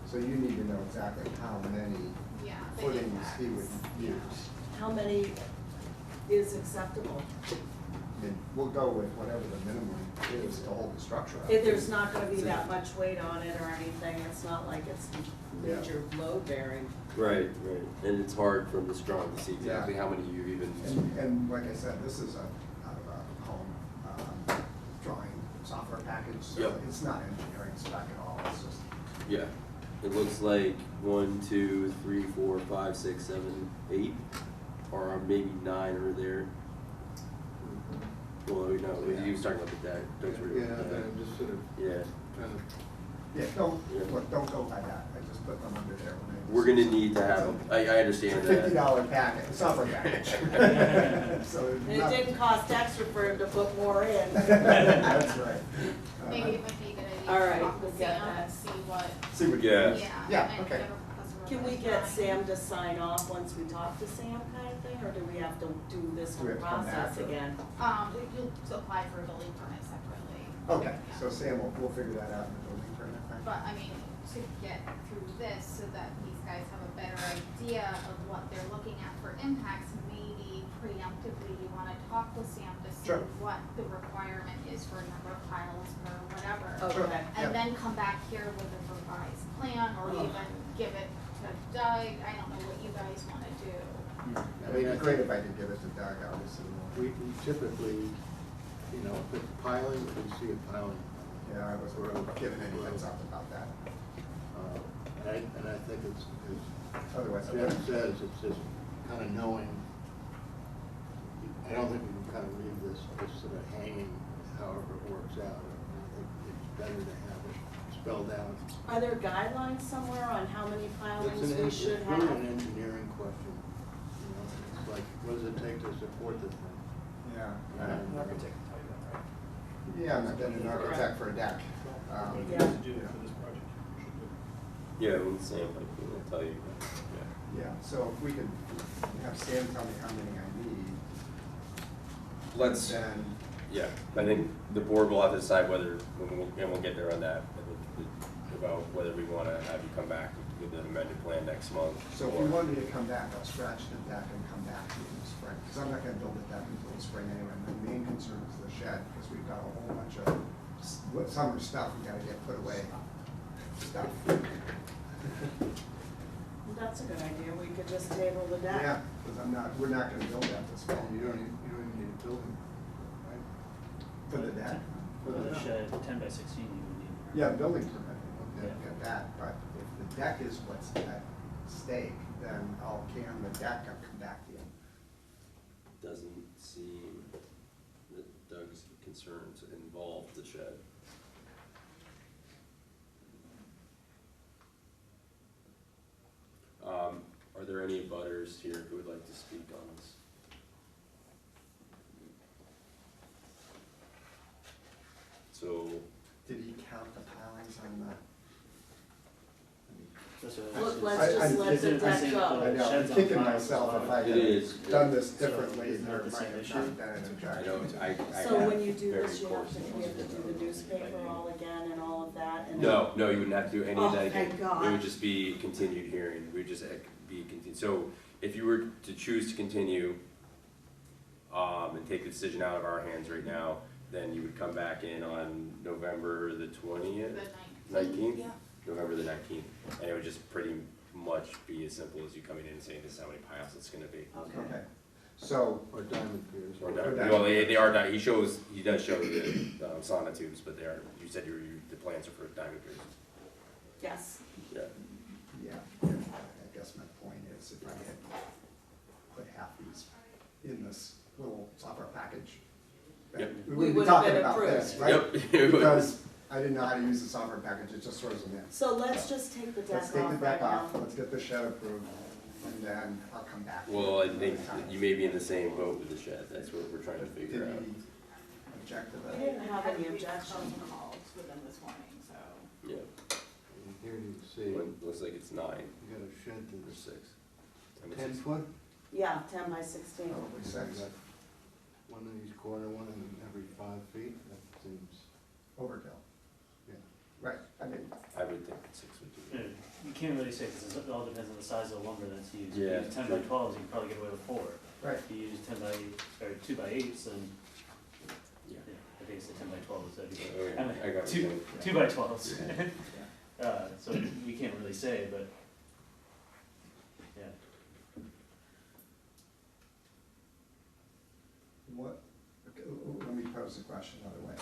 So you need to know exactly how many Yeah. the footings he would impacts. use. How many is acceptable? I mean, we'll go with whatever the minimum is to hold the structure up. If there's not gonna be that much weight on it or anything, it's not like it's major load bearing. Right, right, and it's hard from this drawing to see exactly how many you've even. And like I said, this is out of a home drawing software package, so Yep. it's not engineering spec at all, it's just. Yeah, it looks like 1, 2, 3, 4, 5, 6, 7, 8, or maybe 9 are there. Well, no, he was talking about the deck. Doug's worried Yeah, about the deck. I'm just sort of Yeah, trying to, Yeah, don't go by that, I just put them under there. when I- we're gonna need to have, I understand It's a that. $50 packet, software package. So And it not- didn't cost extra for him to put more in. That's right. Maybe it might be a good idea All to right, talk we'll to get Sam that. and see what, See what. Yeah. Yeah, and okay. give a Can we get Sam to sign off once we talk to Sam kind of thing, or do we have to do this Do we whole have to come back process or- again? you'll apply for a building permit separately. Okay, Yeah. so Sam, we'll figure that out in the building permit thing. But I mean, to get through this so that these guys have a better idea of what they're looking at for impacts, maybe preemptively you wanna talk with Sam to see Sure. what the requirement is for a number of piles or whatever. Okay. And then come back here with a revised plan or even give it to Doug, I don't know what you guys wanna do. It'd be great if I could give it to Doug, obviously. we typically, you know, if it's piling, we see a piling. Yeah, I wasn't giving any heads up about that. And I think it's, Otherwise, as Jeff says, it's just kind of knowing, I don't think we can kind of leave this sort of hanging however it works out. I think it's better to have it spelled out. Are there guidelines somewhere on how many pilings we should It's really have? an engineering question, you know, it's like, what does it take to support the thing? Yeah. An architect can tell you that, right? Yeah, I'm not an architect for a deck. If you Yeah. have to do it for this project, you should do it. Yeah, we'll Sam, will tell you, yeah. Yeah, so if we could have Sam tell me how many I need, Let's, then, yeah, I think the board will have to decide whether, and we'll get there on that, I think, about whether we wanna have you come back with an amended plan next month. so if or- you want me to come back, I'll scratch the deck and come back to you in the spring, because I'm not gonna build the deck until the spring anyway. My main concern is the shed, because we've got a whole bunch of summer stuff we gotta get put away. Stuff. That's a good idea, we could just table the deck. Yeah, because we're not gonna build that this fall. You don't even need a building, right? For the deck? For the shed, 10 by 16 you would need. Yeah, building permit, Okay. get that, but if the deck is what's at stake, then I'll can the deck and come back to you. Doesn't seem that Doug's concerns involve the shed. Are there any butters here who would like to speak on this? So, Did he count the pilings on the? Look, let's just let the deck go. I know, I'm kicking myself if I It had is. done this differently, Isn't or that the might same have issue? not done it in I know, fact. I So have when you do very this, you coarse we have to do the newspaper all again and all of that, and. No, no, you wouldn't have to do any Oh, of that again. thank God. It would just be continued hearing, it would just be continued. So if you were to choose to continue, and take the decision out of our hands right now, then you would come back in on November the 20th? The 19th? Yeah. November the 19th, and it would just pretty much be as simple as you coming in and saying this is how many piles it's gonna be. Okay, so, Or diamond piers. Or well, they are, he does show the sonotubes, but they are, you said the plans are for diamond piers. Yes. Yeah. yeah, I guess my point is if I had put half these in this little software package, then Yep. we We wouldn't be would've talking been about approved. this, right? Yep. Because I didn't know how to use the software package, it just throws them in. So let's just take the deck Let's take the off deck right off, now. let's get the shed approved, and then I'll come back. Well, I think that you may be in the same boat with the shed, that's what we're trying to figure Did out. we object to We that? didn't have any We objection. called with them this morning, so. Yeah, And here you see, well, you it looks like it's 9 got a shed or that's 6. I mean, 10 it's- foot? Yeah, 10 by 16. Probably You six, got one in each corner, one in every 5 feet, that seems, overkill. yeah. Right, I mean, I would think 6 would do. Yeah, you can't really say, because it all depends on the size of the lumber that's used. Yeah. If you use 10 by 12s, you can probably get away with 4. right, If you use 10 by, or 2 by 8s, then, Yeah. I think it's a 10 by 12, so it'd be, Oh, yeah. I mean, I got what two- you're saying. 2 by 12s. So we can't really say, but, yeah. what, okay, let me pose the question another way.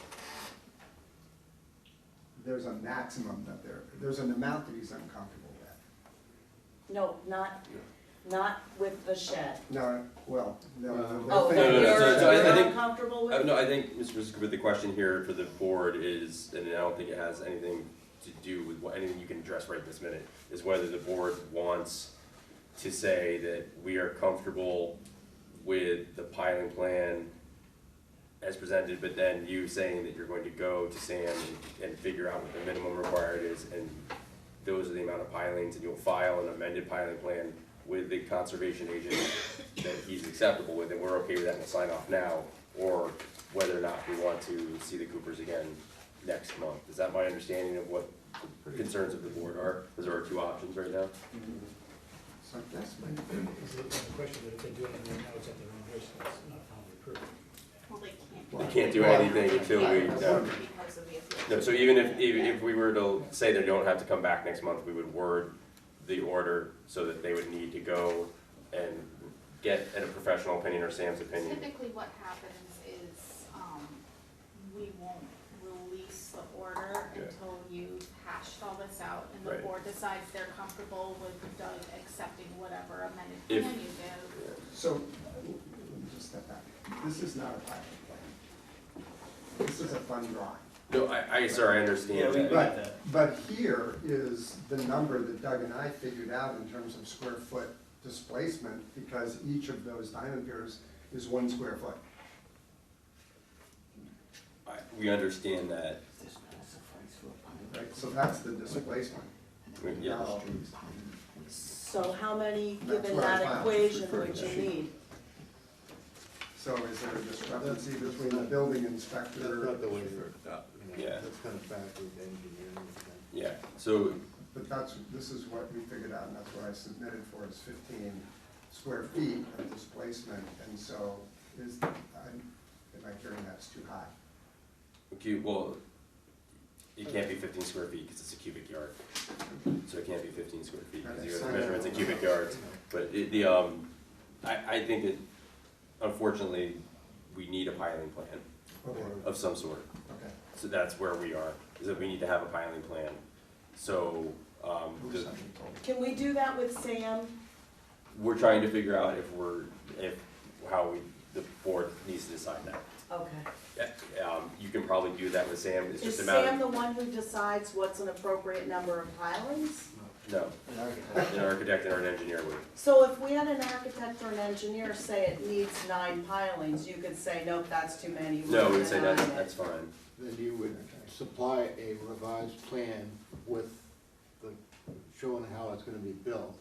There's a maximum that there's an amount that he's uncomfortable with. No, not with the shed. No, well, no. Oh, they're that no, thinking- so I you're think- uncomfortable with? No, I think, Mr. Briscoe, the question here for the board is, and I don't think it has anything to do with anything you can address right this minute, is whether the board wants to say that we are comfortable with the piling plan as presented, but then you saying that you're going to go to Sam and figure out what the minimum required is, and those are the amount of pilings, and you'll file an amended piling plan with the conservation agent that he's acceptable with, and we're okay with that, and we'll sign off now, or whether or not we want to see the Coopers again next month. Is that my understanding of what the concerns of the board are? Because there are 2 options right now. So that's my, Is the question that if they do anything right now, it's at their own risk, and it's not finally approved. Well, they can't. They can't do anything until we, Because of the appeal. no, so even if we were to say they don't have to come back next month, we would word the order so that they would need to go and get a professional opinion or Sam's opinion. Typically what happens is, we won't release the order Yeah. until you've hashed all this out and the Right. board decides they're comfortable with Doug accepting whatever amended If- plan you do. so, let me just step back. This is not a pilot plan. This is a fund drawing. No, sir, I understand Yeah, that. get that. But here is the number that Doug and I figured out in terms of square foot displacement, because each of those diamond piers is 1 square foot. We understand that. Right, so that's the displacement. Yeah. Now, So how many, That's given what I that found. equation, Refer to would that you sheet. need? So is there a discrepancy between the building That's inspector? not the way you're, Yeah. that's kind of backwards engineering. Yeah, so, But this is what we figured out, and that's what I submitted for, is 15 square feet of displacement, and so am I hearing that's too high? okay, well, it can't be 15 square feet because it's a cubic yard. So it can't be 15 square feet because you have the measurements in cubic yards. But I think that unfortunately, we need a piling plan Okay, of some sort. okay. So that's where we are, is that we need to have a piling plan. So, Who's something told me? Can we do that with Sam? we're trying to figure out how the board needs to decide that. Okay. You can probably do that with Sam, it's Is just a matter Sam the one who decides what's an appropriate number of pilings? no, an architect or an engineer would. So if we had an architect or an engineer say it needs 9 pilings, you could say, nope, that's too many. No, we're we'd say denying it. that's fine. Then you would supply a revised plan with showing how it's gonna be built.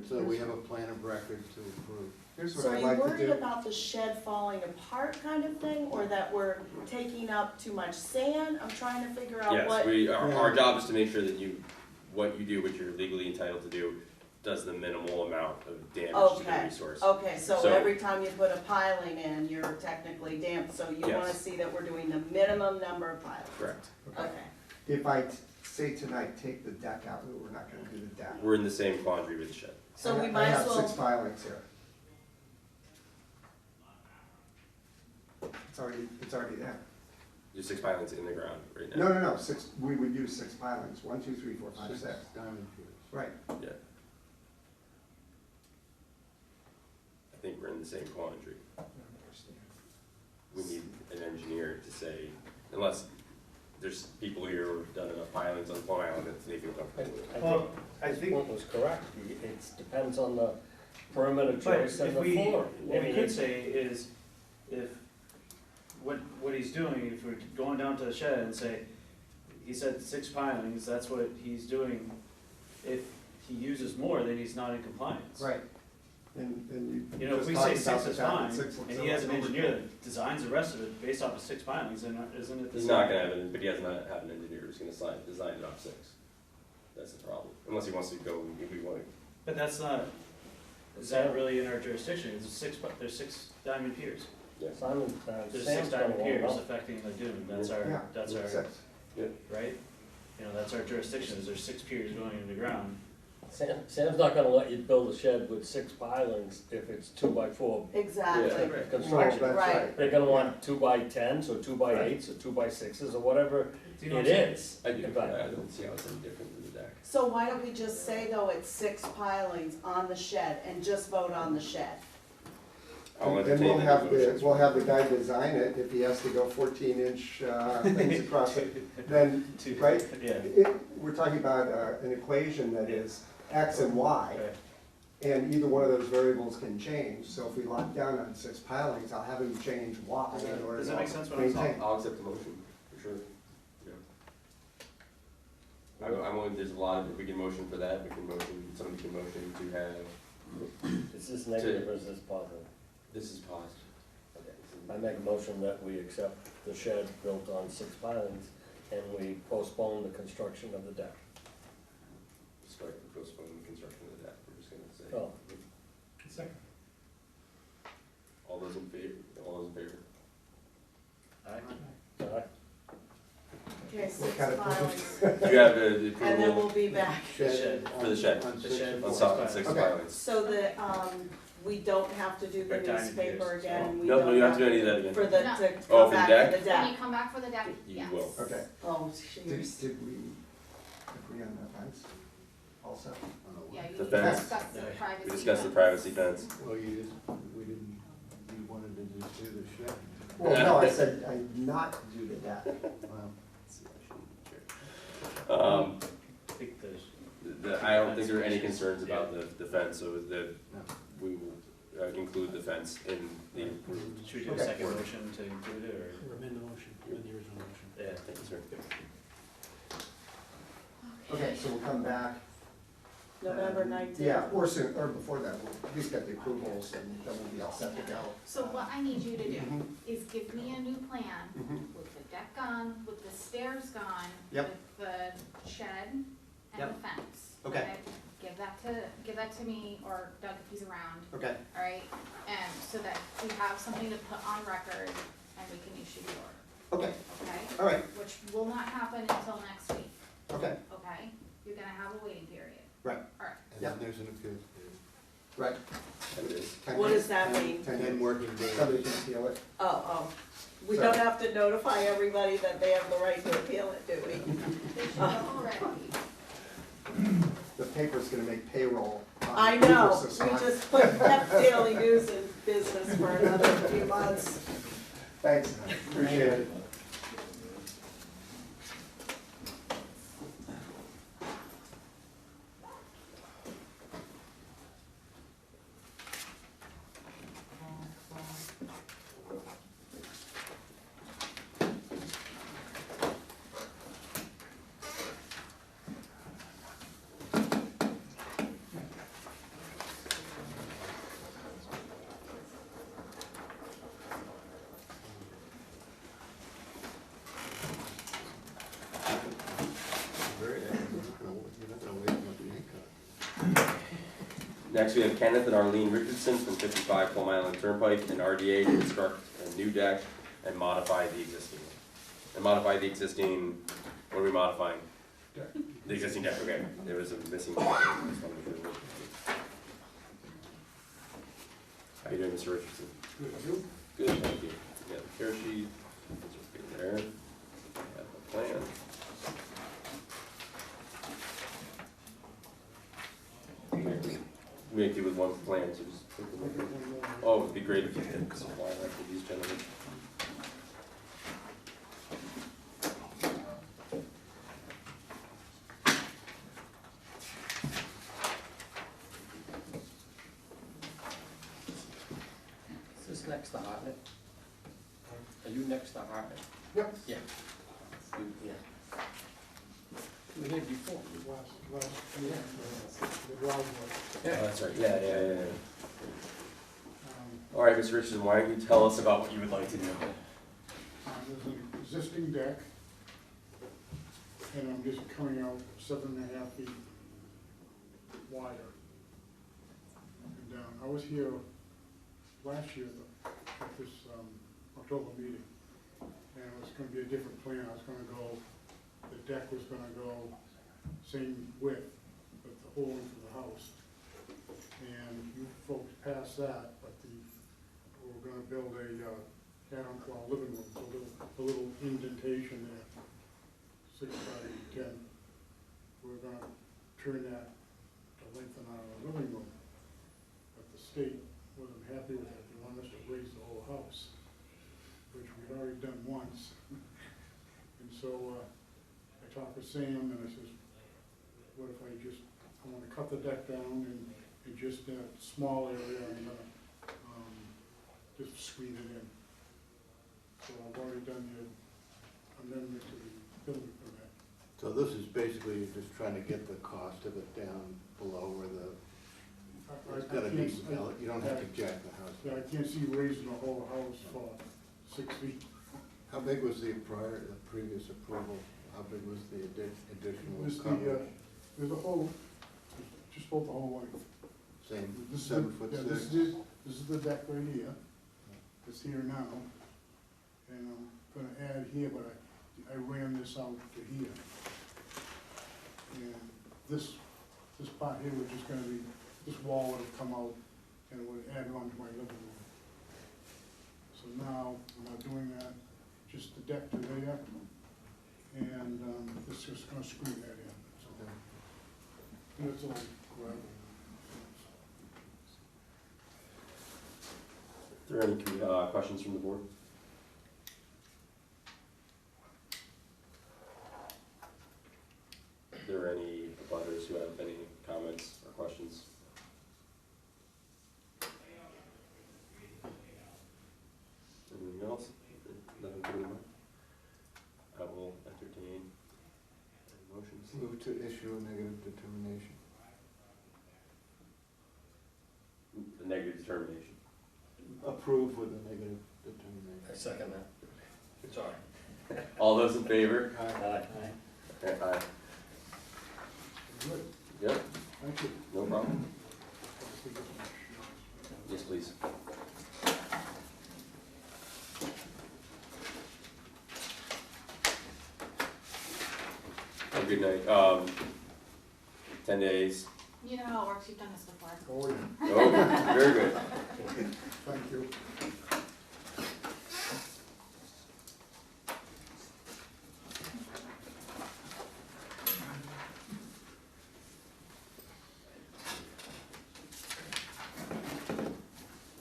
So we have a plan of record to approve. Here's what So are I'd you like to worried do. about the shed falling apart kind of thing, or that we're taking up too much sand? I'm trying to figure out Yes, what. our job is to make sure that what you do, what you're legally entitled to do, does the minimal amount of damage to the Okay, resource. okay, so So- every time you put a piling in, you're technically damp, so you wanna Yes. see that we're doing the minimum number of pilings? Correct. Okay, If I say tonight, take the deck out, we're not gonna do the deck. We're in the same quandary with the shed. so we I might as have 6 well, pilings here. It's already there. There's 6 pilings in the ground right now. No, 6, we would use 6 pilings, 1, 2, 3, 4, 5, 6. Diamond piers. Right, Yeah. I think we're in the same quandary. We need an engineer to say, unless there's people here who've done enough pilings on Plum Island that they feel comfortable with. Well, I I think his think- point was correct, it depends on the perimeter But joist and if the we, floor. what we could say is, if, what he's doing, if we're going down to the shed and say, he said 6 pilings, that's what he's doing. If he uses more, then he's not in compliance. right. And You know, if just we talked say about 6 the is fact that fine, 6 looks and he has an overkill. engineer that designs the rest of it based off of 6 pilings, then isn't it the He's same? not gonna have it, but he has not have an engineer who's gonna design it off 6. That's the problem. Unless he wants to go, if we want to. But that's not, is that really in our jurisdiction? There's 6 diamond piers. Simon, There's 6 Sam's gonna diamond want piers to affecting the dune, that's Yeah, our, that's our, 6. right? You know, that's our jurisdiction, is there's 6 piers going in the ground. Sam's not gonna let you build a shed with 6 pilings if it's 2x4 exactly, Well, construction. that's Right. right. They're gonna want 2x10s or 2x8s or 2x6s or whatever Do you know it what I'm saying? is. I do, In fact, I don't see how it's any different than the deck. so why don't we just say though it's 6 pilings on the shed and just vote on the shed? I'll And entertain we'll have the guy design it, if he has to go 14-inch things across it, then, right? Yeah. We're talking about an equation that is X and Y, Right. and either one of those variables can change. So if we lock down on 6 pilings, I'll have him change Y in order Does that to make sense what I'm saying? maintain. I'll accept the motion, for sure. Yeah. I'm willing, there's a lot of, we can motion for that, somebody can motion to have, is this negative or is this positive? this is paused. I make a motion that we accept the shed built on 6 pilings and we postpone the construction of the deck. Start to postpone the construction of the deck, we're just gonna say. Oh. Second. All those in favor, all those in favor? Aye. Okay, 6 kind of pilings, You have the and then approval we'll be back. Shed. for the shed, On The 6 shed. and on 4. top of 6 Okay. filings. So that, we don't have to do the Or diamond newspaper piers. again, we No, don't you don't have to do any of that again. For the, No. to Oh, come for the back deck? to the When you deck. come back for the deck, You yes. will. Okay. Oh, Did jeez. we agree on the fence also? Yeah, you The fence. discussed the privacy. We discussed the fence. privacy fence. Well, we didn't, you wanted to just do the shed. Well, no, I said I not do the deck. Well, I think there's, I don't think there are any concerns about the fence, so we will include the fence in the approved. should we do a Okay. second motion to include it, or? Amend the motion, amend the original motion. Yeah. Thank you, sir. Okay, so we'll come back. November 19th. Yeah, or soon, or before that, we'll at least get the approvals and then we'll be all set to go. So what I need you to do Mhm. is give me a new plan Mhm. with the deck gone, with the stairs gone, Yep. with the shed and the Yep. fence. Okay. Give that to me or Doug if he's around, Okay, alright? And so that we have something to put on record and we can issue the order, okay, okay? all right, Which will not happen until next week, okay, okay? You're gonna have a waiting period. right, Alright, and Yeah. then there's an appeals period. right. And it is. 10 What days. does that mean? 10 working days. Somebody can appeal it. Oh. We So- don't have to notify everybody that they have the right to appeal it, do we? they should know already. The paper's gonna make payroll. on I know, Hoover we Society. just put Pep Daily News in business for another few months. Thanks, appreciate it. Very, you're not gonna waste much ink on it. Next, we have Kenneth and Arlene Richardson from 55 Plum Island Turnpike and RDA to construct a new deck and modify the existing. What are we modifying? The existing deck, okay. There was a missing deck. How you doing, Mr. Richardson? Good, thank you. We got the tear sheet, right there. We have the plan. We make do with one plan, so just take a look at it. Oh, it'd be great if you could supply that to these gentlemen. Is this next to Hartnett? Are you next to Hartnett? Yep. Yeah. Yeah. You were here before. Oh, that's right, yeah. All right, Mr. Richardson, why don't you tell us about what you would like to do? There's an existing deck, and I'm just coming out 7.5 feet wider. And I was here last year at this October meeting, and it was gonna be a different plan. I was gonna go, the deck was gonna go same width, but the whole length of the house. And you folks passed that, but we're gonna build a add-on to our living room, a little indentation there, 6 by 10. We're gonna turn that to lengthen our living room, but the state wasn't happy with that. They wanted us to raise the whole house, which we'd already done once. And so I talked with Sam, and I says, what if I want to cut the deck down and just in a small area, I'm gonna just squeeze it in. So I've already done the amendment to the building permit. So this is basically just trying to get the cost of it down below where it's gonna be, you don't have to jack the house. Yeah, I can't see raising the whole house for 6 feet. How big was the previous approval? How big was the additional There's coverage? there's a whole, just about the whole length. Same, This is 7 the- foot yeah, 6? This is the deck right here. It's here now. And I'm gonna add here, but I ran this out to here. And this part here was just gonna be, this wall would have come out and it would add on to my living room. So now, I'm not doing that, just the deck to there. And this is just gonna screw that in. So, and it's all gravel. Are there any questions from the board? Are there any abutters who have any comments or questions? Anything else? Nothing to mind? I will entertain motions. Move to issue a negative determination. The negative determination. Approve with a negative determination. I second that. Sorry. All those in favor? Aye. Okay, aye. Good, Yep, thank you. no problem. Yes, please. Have a good night. 10 days. You know how it works, you've done this before. Oh, yeah, Oh, very good. thank you.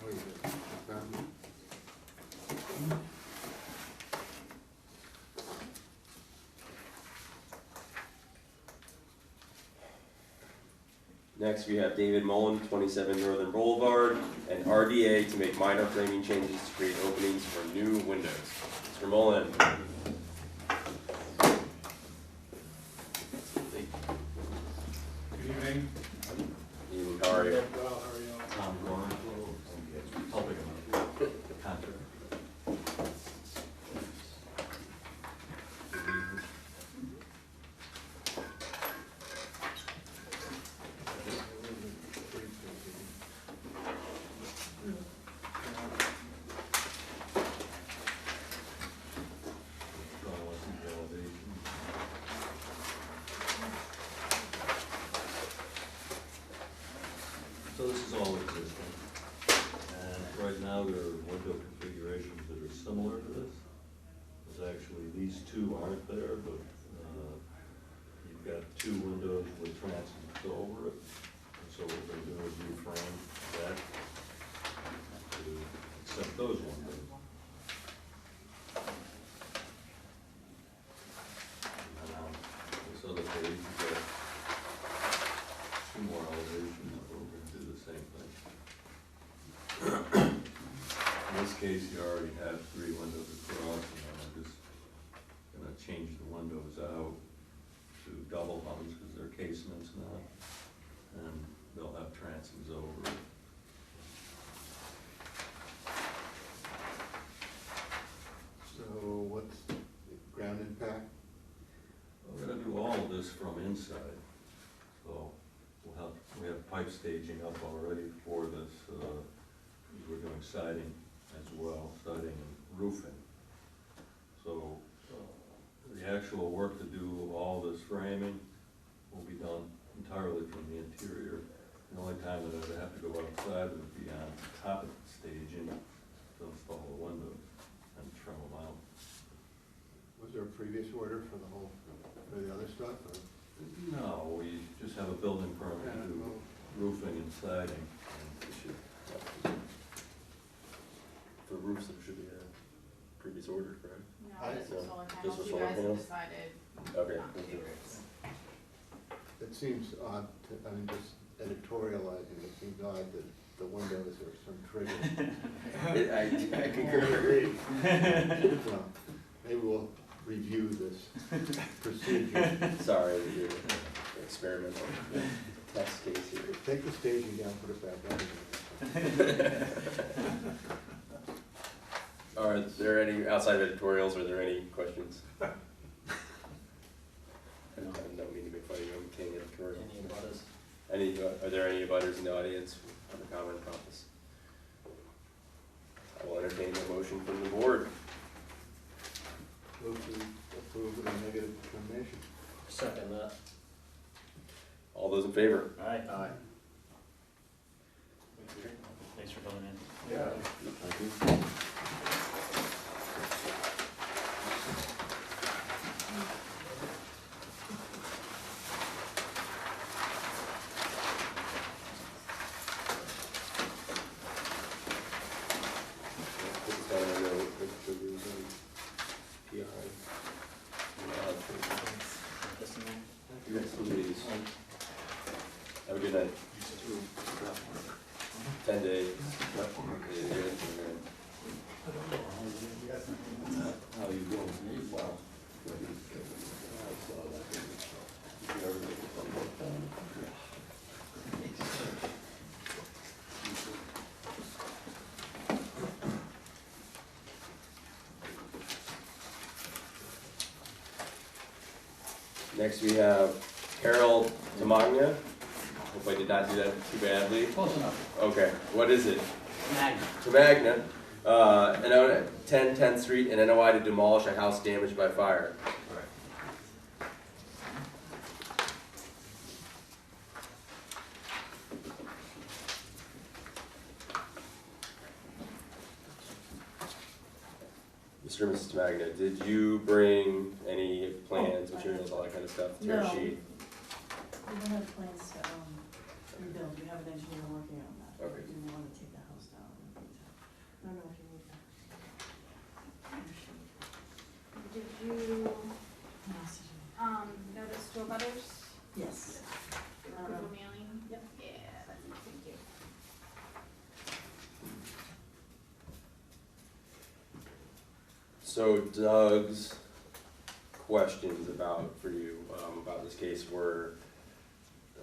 Oh, you did. Found it. Next, we have David Mullen, 27 Northern Boulevard, and RDA to make minor framing changes to create openings for new windows. Mr. Mullen. Good evening. Evening, how are you? Well, how are you? I'm going to public contract. other window configurations that are similar to this. There's actually, these two aren't there, but you've got two windows with transoms over it. And so what they're doing is reframe that to accept those windows. And then on this other page, you've got two more elevations where we're gonna do the same thing. In this case, you already have three windows across, and then I'm just gonna change the windows out to double hungs, because they're casements now, and they'll have transoms over it. So what's the ground impact? We're gonna do all of this from inside, so we have pipe staging up already for this, we're doing siding as well, siding and roofing. So, the actual work to do all this framing will be done entirely from the interior. The only time that I would have to go outside would be on top of the staging to install the windows and trim them out. Was there a previous order for the other stuff, or? No, we just have a building permit to do roofing and siding. For roofs, there should be a previous order, correct? No, this was solar Just panels, for you solar guys have panels? decided Okay. not to do roofs. It seems odd to, I mean, just editorializing, it seems odd that the windows are some trigger. I concur. Well, maybe we'll review this procedure. Sorry, you're experimental test case here. Take the staging down, put it back up. Are there any, outside of editorials, are there any questions? I don't mean to make fun of you, I'm king of commercial. Any abutters? Are there any abutters in the audience who have a comment about this? I will entertain a motion from the board. Move to approve with a negative determination. Second that. All those in favor? Aye. Aye. Thanks for coming in. Yeah. Thank you. Yes, please. Have a good night. 10 days. How you doing? Well. Next we have Carol Tamagna. Hope I did not do that too badly. Close enough. Okay, what is it? Magna. Tamagna, and own at 10 10th Street and NOI to demolish a house damaged by fire. Mr. and Mrs. Tamagna, did you bring any plans, materials, all that kind of stuff, tear No. sheet? We don't have plans to, rebuild, we have an engineer working on that. Okay. We didn't wanna take the house down. I don't know if you need that. Did you, notice to abutters? Yes. Approval mailing? Yep. Yeah, that's it, thank you. So Doug's questions for you, about this case were,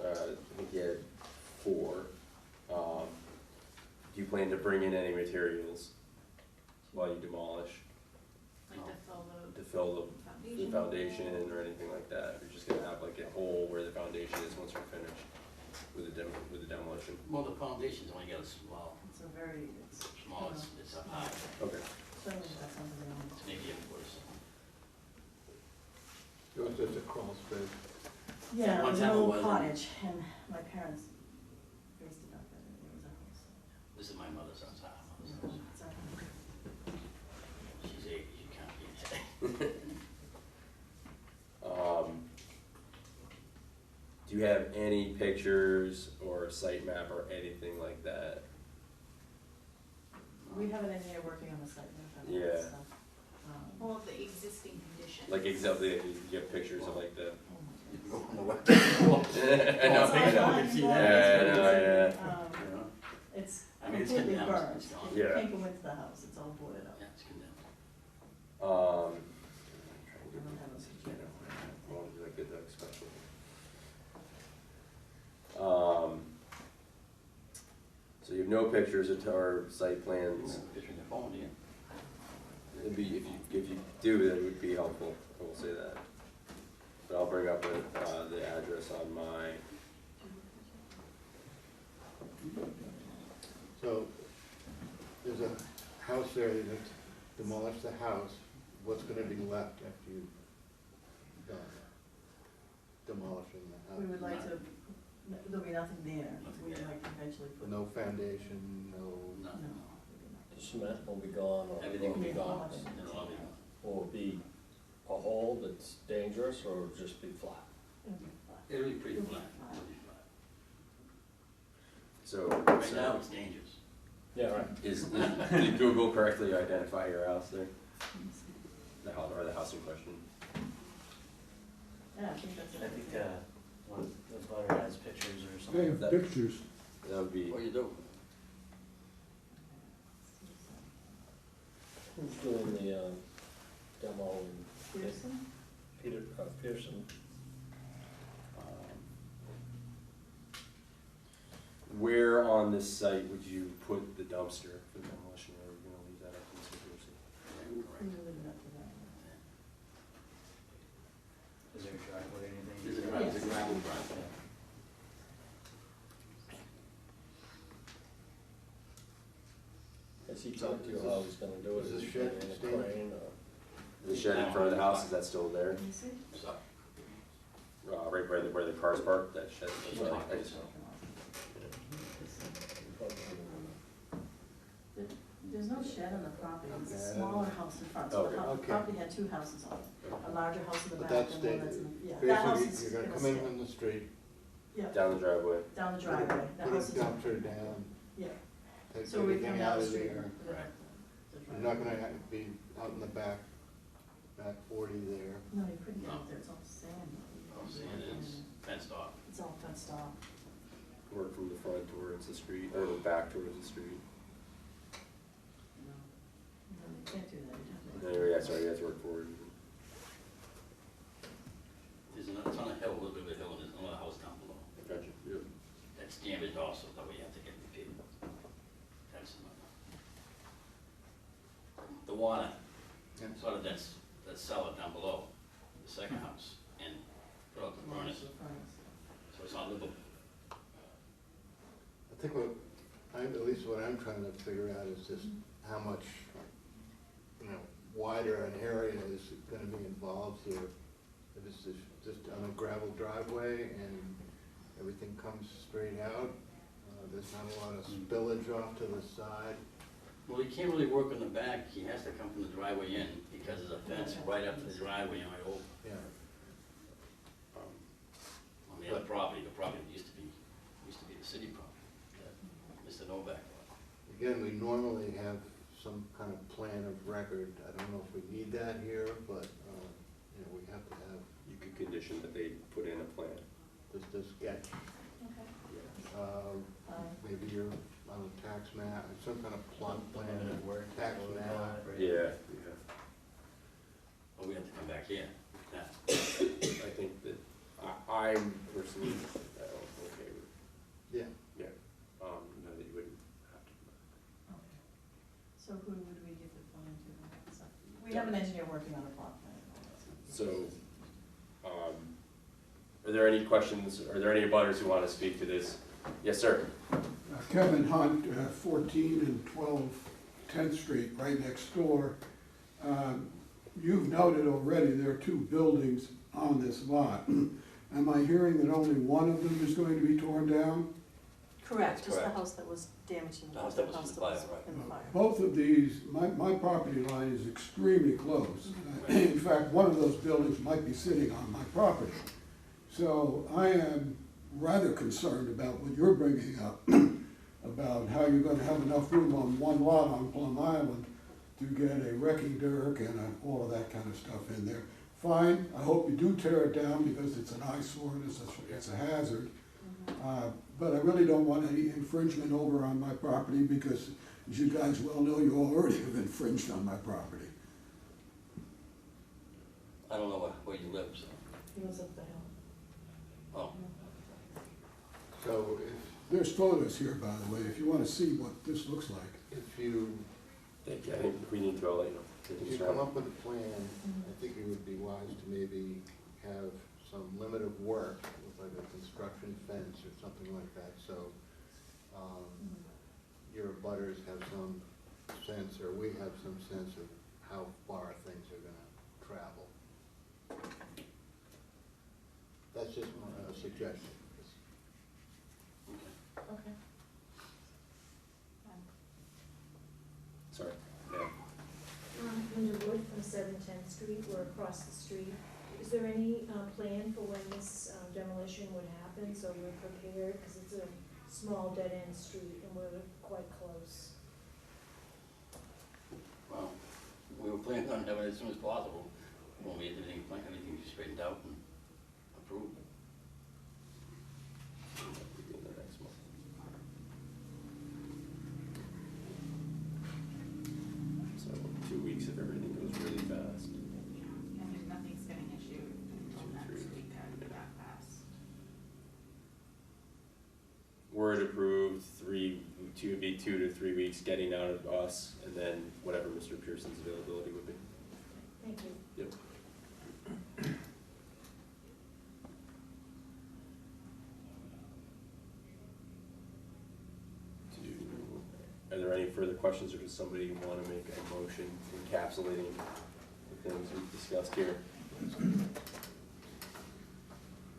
I think he had 4. Do you plan to bring in any materials while you demolish? Like To fill the foundation. foundation or anything like that? You're just gonna have like a hole where the foundation is once you're finished with the demolition? Well, the foundation's only got a small, It's a very, small, it's up high, Okay. certainly that's something we don't. it's maybe a foot. It was just a crawl space. Yeah, it One was time an it old wasn't. cottage, and my parents raised it up, and it was a house. This is my mother's son's house. It's you have any pictures or a site map or anything like that? We have an engineer working on the site map and all Yeah. that stuff. Well, the existing conditions. Like exactly, you have pictures of like the. Go on the website. I know, I know. Online, Yeah, yeah, I know, it's yeah. It's I mean, it's completely condemned, burned. it's gone. You Yeah. can't go into the house, it's all boarded up. Yeah, it's condemned. I don't have a picture. I want to do like a Doug special. So you have no pictures or site plans. Picture in your phone, yeah. It'd be, if you do, that would be helpful, I will say that. But I'll bring up the address on my, So, there's a house there that demolished the house, what's gonna be left after you've done demolishing the house? We would like to, there'll be nothing there. Nothing We'd there. like to eventually put. No foundation, no, No. No. The cement will be gone, or Everything will will be be gone? It'll all be gone. Will it be a hole that's dangerous, or just be flat? It'll be pretty flat. It'll be flat. so. Right now, it's dangerous. Yeah, right. Did Google correctly identify your house there? The house, or the house in question? Yeah, I think that's it. I think, one of the butter has pictures or I something. have That- pictures. That would be, What do you do? Who's doing the demo in Pearson? Pearson? where on this site would you put the dumpster for demolition, or are you gonna leave that up to Mr. Piercy? We will leave it up to that. Is there a driveway or anything? There's a drive, there's a gravel drive. Has he talked to you how he's gonna do it? Is Is this he putting shed in a staying? crane, or? The shed in front of the house, is that still there? Can you see? So, Right where the cars parked, that shed? I'm sorry, I just- There's no shed on the property, it's a Okay. smaller house in front, so Okay. the Okay. property had two houses on it. A larger house in the But back that's and one the, that's in, yeah, that house is basically, you're gonna gonna come in stay. from the street, Yeah, Down the driveway. down the driveway, that put a house is, dumpster down, yeah, take so we come everything down out the of street. there. and put it Right. up the You're driveway. not gonna be out in the back 40 there. No, you couldn't get out there, it's all sand. all I'm saying is fenced off. It's all fenced off. Work from the front towards the street, or the back towards the street. No, you can't do that, you have to. Anyway, yeah, sorry, you have to work forward. There's another, it's on a hill, a little bit of a hill, and there's another house down below. Gotcha. Yep. That's damaged also, that we have to get repaired. That's another. The water, Yeah. sort of that's cellar down below, the second house, and put out the furnace, The furnace. so it's not livable. I think at least what I'm trying to figure out is just how much, wider an area is gonna be involved here. If it's just on a gravel driveway and everything comes straight out, there's not a lot of spillage off to the side. Well, he can't really work on the back, he has to come from the driveway in, because there's a fence right up to the driveway and right over. Yeah. On the other property, the property used to be the city property, that Mr. Novak bought. Again, we normally have some kind of plan of record. I don't know if we need that here, but, we have to have You could condition that they put in a plan. this sketch. Okay. Maybe you're on a tax map, some kind of plot plan, Limited work. tax map. Yeah, But we have to come back here, yeah. I think that, I'm personally, okay with, Yeah. no, that you wouldn't have to. Okay. So who would we give the plan to? So, we have an engineer working on a plot plan. So, are there any questions, are there any abutters who want to speak to this? Yes, sir. Kevin Hunt, 14 and 12 10th Street, right next door. You've noted already there are two buildings on this lot. Am I hearing that only one of them is going to be torn down? Correct, just the Correct. house that was damaged in the. The house that was in the fire, right. in the fire. Both of these, my property line is extremely close. In fact, one of those buildings might be sitting on my property. So I am rather concerned about what you're bringing up, about how you're gonna have enough room on one lot on Plum Island to get a wrecking derrick and all of that kind of stuff in there. Fine, I hope you do tear it down because it's an eyesore and it's a hazard. But I really don't want any infringement over on my property because, as you guys well know, you already have infringed on my property. I don't know where you live, so. He was up the hill. Oh, So There's photos here, by the way, if you wanna see what this looks like. if you, I think we need to, you know, if you come up with a plan, I think it would be wise to maybe have some limit of work with like a construction fence or something like that, so your abutters have some sense, or we have some sense of how far things are gonna travel. That's just a suggestion. Okay. sorry, yeah. Linda Wood from 710th Street, we're across the street. Is there any plan for when this demolition would happen, so we're prepared? Because it's a small dead-end street and we're quite close. well, we were planning on having it as soon as possible, when we had everything planned, everything straightened out and approved. Begin the next month. So 2 weeks if everything goes really fast. And there's nothing's getting issued until next week after that pass. Word approved, it'd be 2 to 3 weeks getting out of us, and then whatever Mr. Pearson's availability would be. Thank you. Yep. Are there any further questions, or does somebody want to make a motion encapsulating the things we've discussed here? I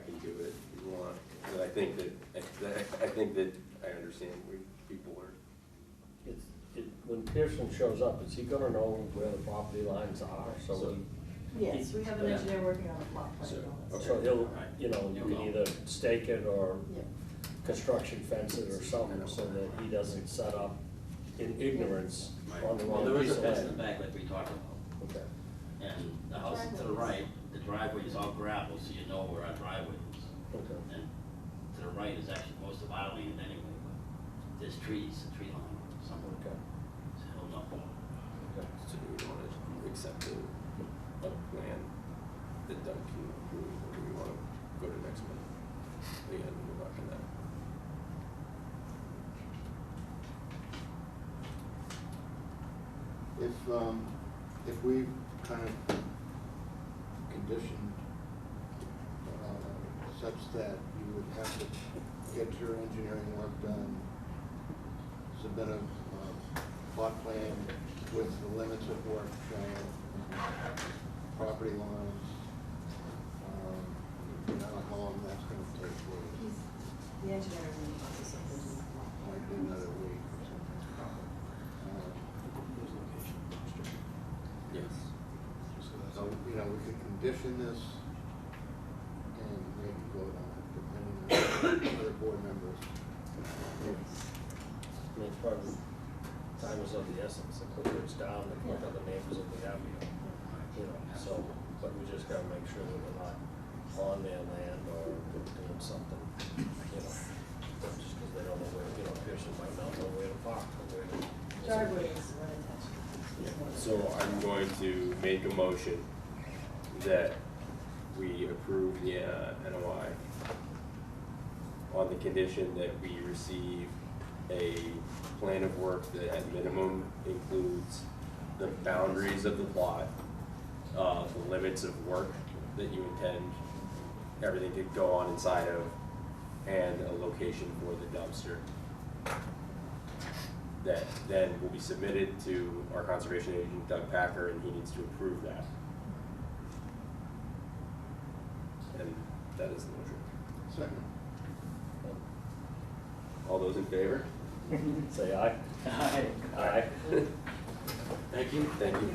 can do it if you want, but I think that I understand where people are. When Pearson shows up, is he gonna know where the property lines are, so Yes, we have an engineer working on a plot plan. So, and all that okay. so he'll, you know, you You'll can know. either stake it or Yeah. construction fence it or something, so that he doesn't set up in ignorance on the Well, wrong there piece is a of fence in the land. back like we talked about, Okay. and the house to the right, the driveway is all gravel, so you know where our driveway is. Okay. And to the right is actually most of our land anyway, but there's trees, a tree line somewhere, Okay. so he'll know. Okay. So do we want to accept a plan that Doug can approve, or do we want to go to next month? Again, we're not gonna. If we kind of conditioned such that you would have to get your engineering work done, submit a plot plan with the limits of work shown, property lines, I don't know how long that's gonna take, The engineer is in the process of doing the plot plan. might be another week or something. Yes. So, you know, we could condition this and maybe vote on it, depending on other board members. I mean, probably time is of the essence, the quicker it's down, the quicker the neighbors will be happy, you know, so, but we just gotta make sure that we're not on their land or doing something, you know, just because they don't know where, you know, Pearson might not know where to park or where to. Driveway is unattached. So I'm going to make a motion that we approve the NOI on the condition that we receive a plan of work that at minimum includes the boundaries of the plot, the limits of work that you intend everything to go on inside of, and a location for the dumpster. That then will be submitted to our conservation agent, Doug Packer, and he needs to approve that. And that is the motion. Second. All those in favor? Say aye. Aye. Aye. Thank you. Thank you.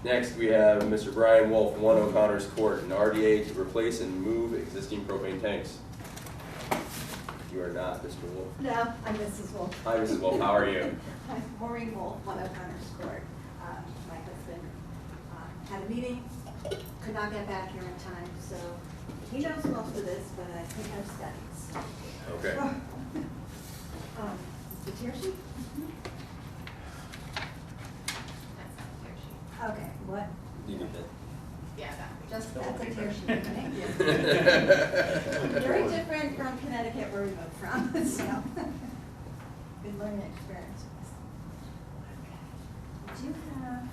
Next, we have Mr. Brian Wolf, 1 O'Connor's Court, an RDA to replace and move existing propane tanks. You are not Mr. Wolf. No, I'm Mrs. Wolf. Hi, Mrs. Wolf, how are you? I'm Maureen Wolf, 1 O'Connor's Court. My husband had a meeting, could not get back here in time, so he knows most of this, but I think I've studied. Okay. The tear sheet? That's not a tear sheet. Okay, what? You need that. Yeah, that. Just, that's a tear sheet, right? Very different from Connecticut where we moved from, so. Good learning experience. Okay. Do you have,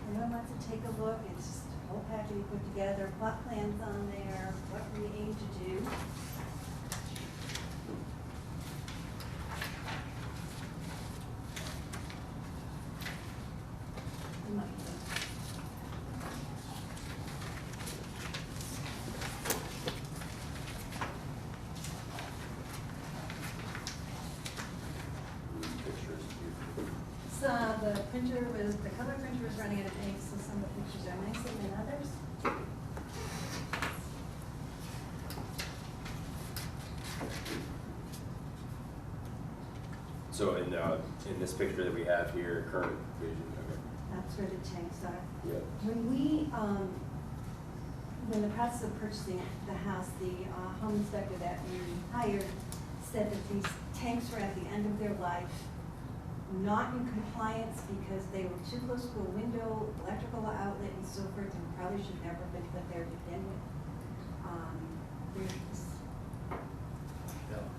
anyone wants to take a look? It's just a whole package you put together, plot plans on there, what we aim to do. The printer was, the color printer was running out of ink, so some of the pictures are nicer than others. So in this picture that we have here, current vision, okay. That's where the tanks are. Yeah. When the process of purchasing the house, the home inspector that we hired said that these tanks were at the end of their life, not in compliance because they were too close to a window, electrical outlet and so forth, and probably should never have been put there to begin with.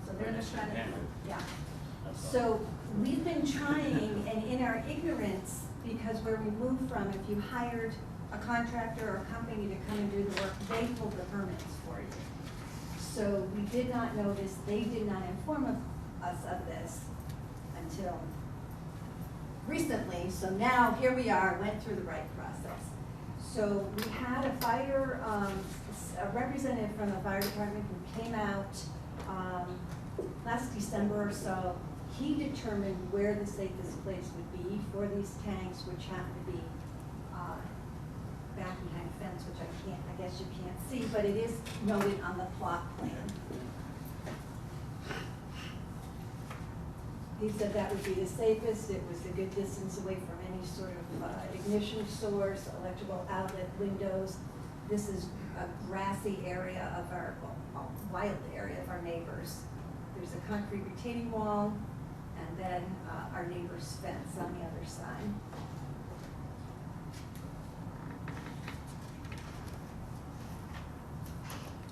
So they're just trying to, yeah. So we've been trying, and in our ignorance, because where we moved from, if you hired a contractor or a company to come and do the work, they pulled the permits for you. So we did not notice, they did not inform us of this until recently. So now here we are, went through the right process. So we had a representative from the fire department who came out last December or so. He determined where the safest place would be for these tanks, which happen to be back behind a fence, which I guess you can't see, but it is noted on the plot plan. He said that would be the safest. It was a good distance away from any sort of ignition source, electrical outlet, windows. This is a grassy area of our, well, wild area of our neighbors. There's a concrete retaining wall, and then our neighbor's fence on the other side.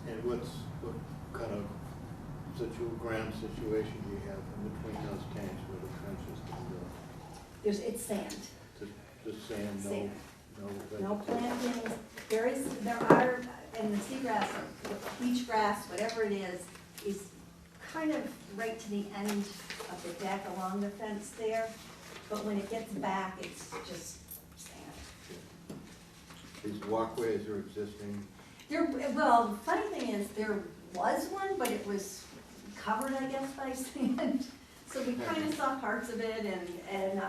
And what kind of ground situation do you have in between those tanks where the trenches can go? It's sand. Just sand, Sand. No no plantings. There are, and the seagrass, or beach grass, whatever it is kind of right to the end of the deck along the fence there. But when it gets back, it's just sand. These walkways are existing. Well, the funny thing is, there was one, but it was covered, I guess, by sand. So we kind of saw parts of it, and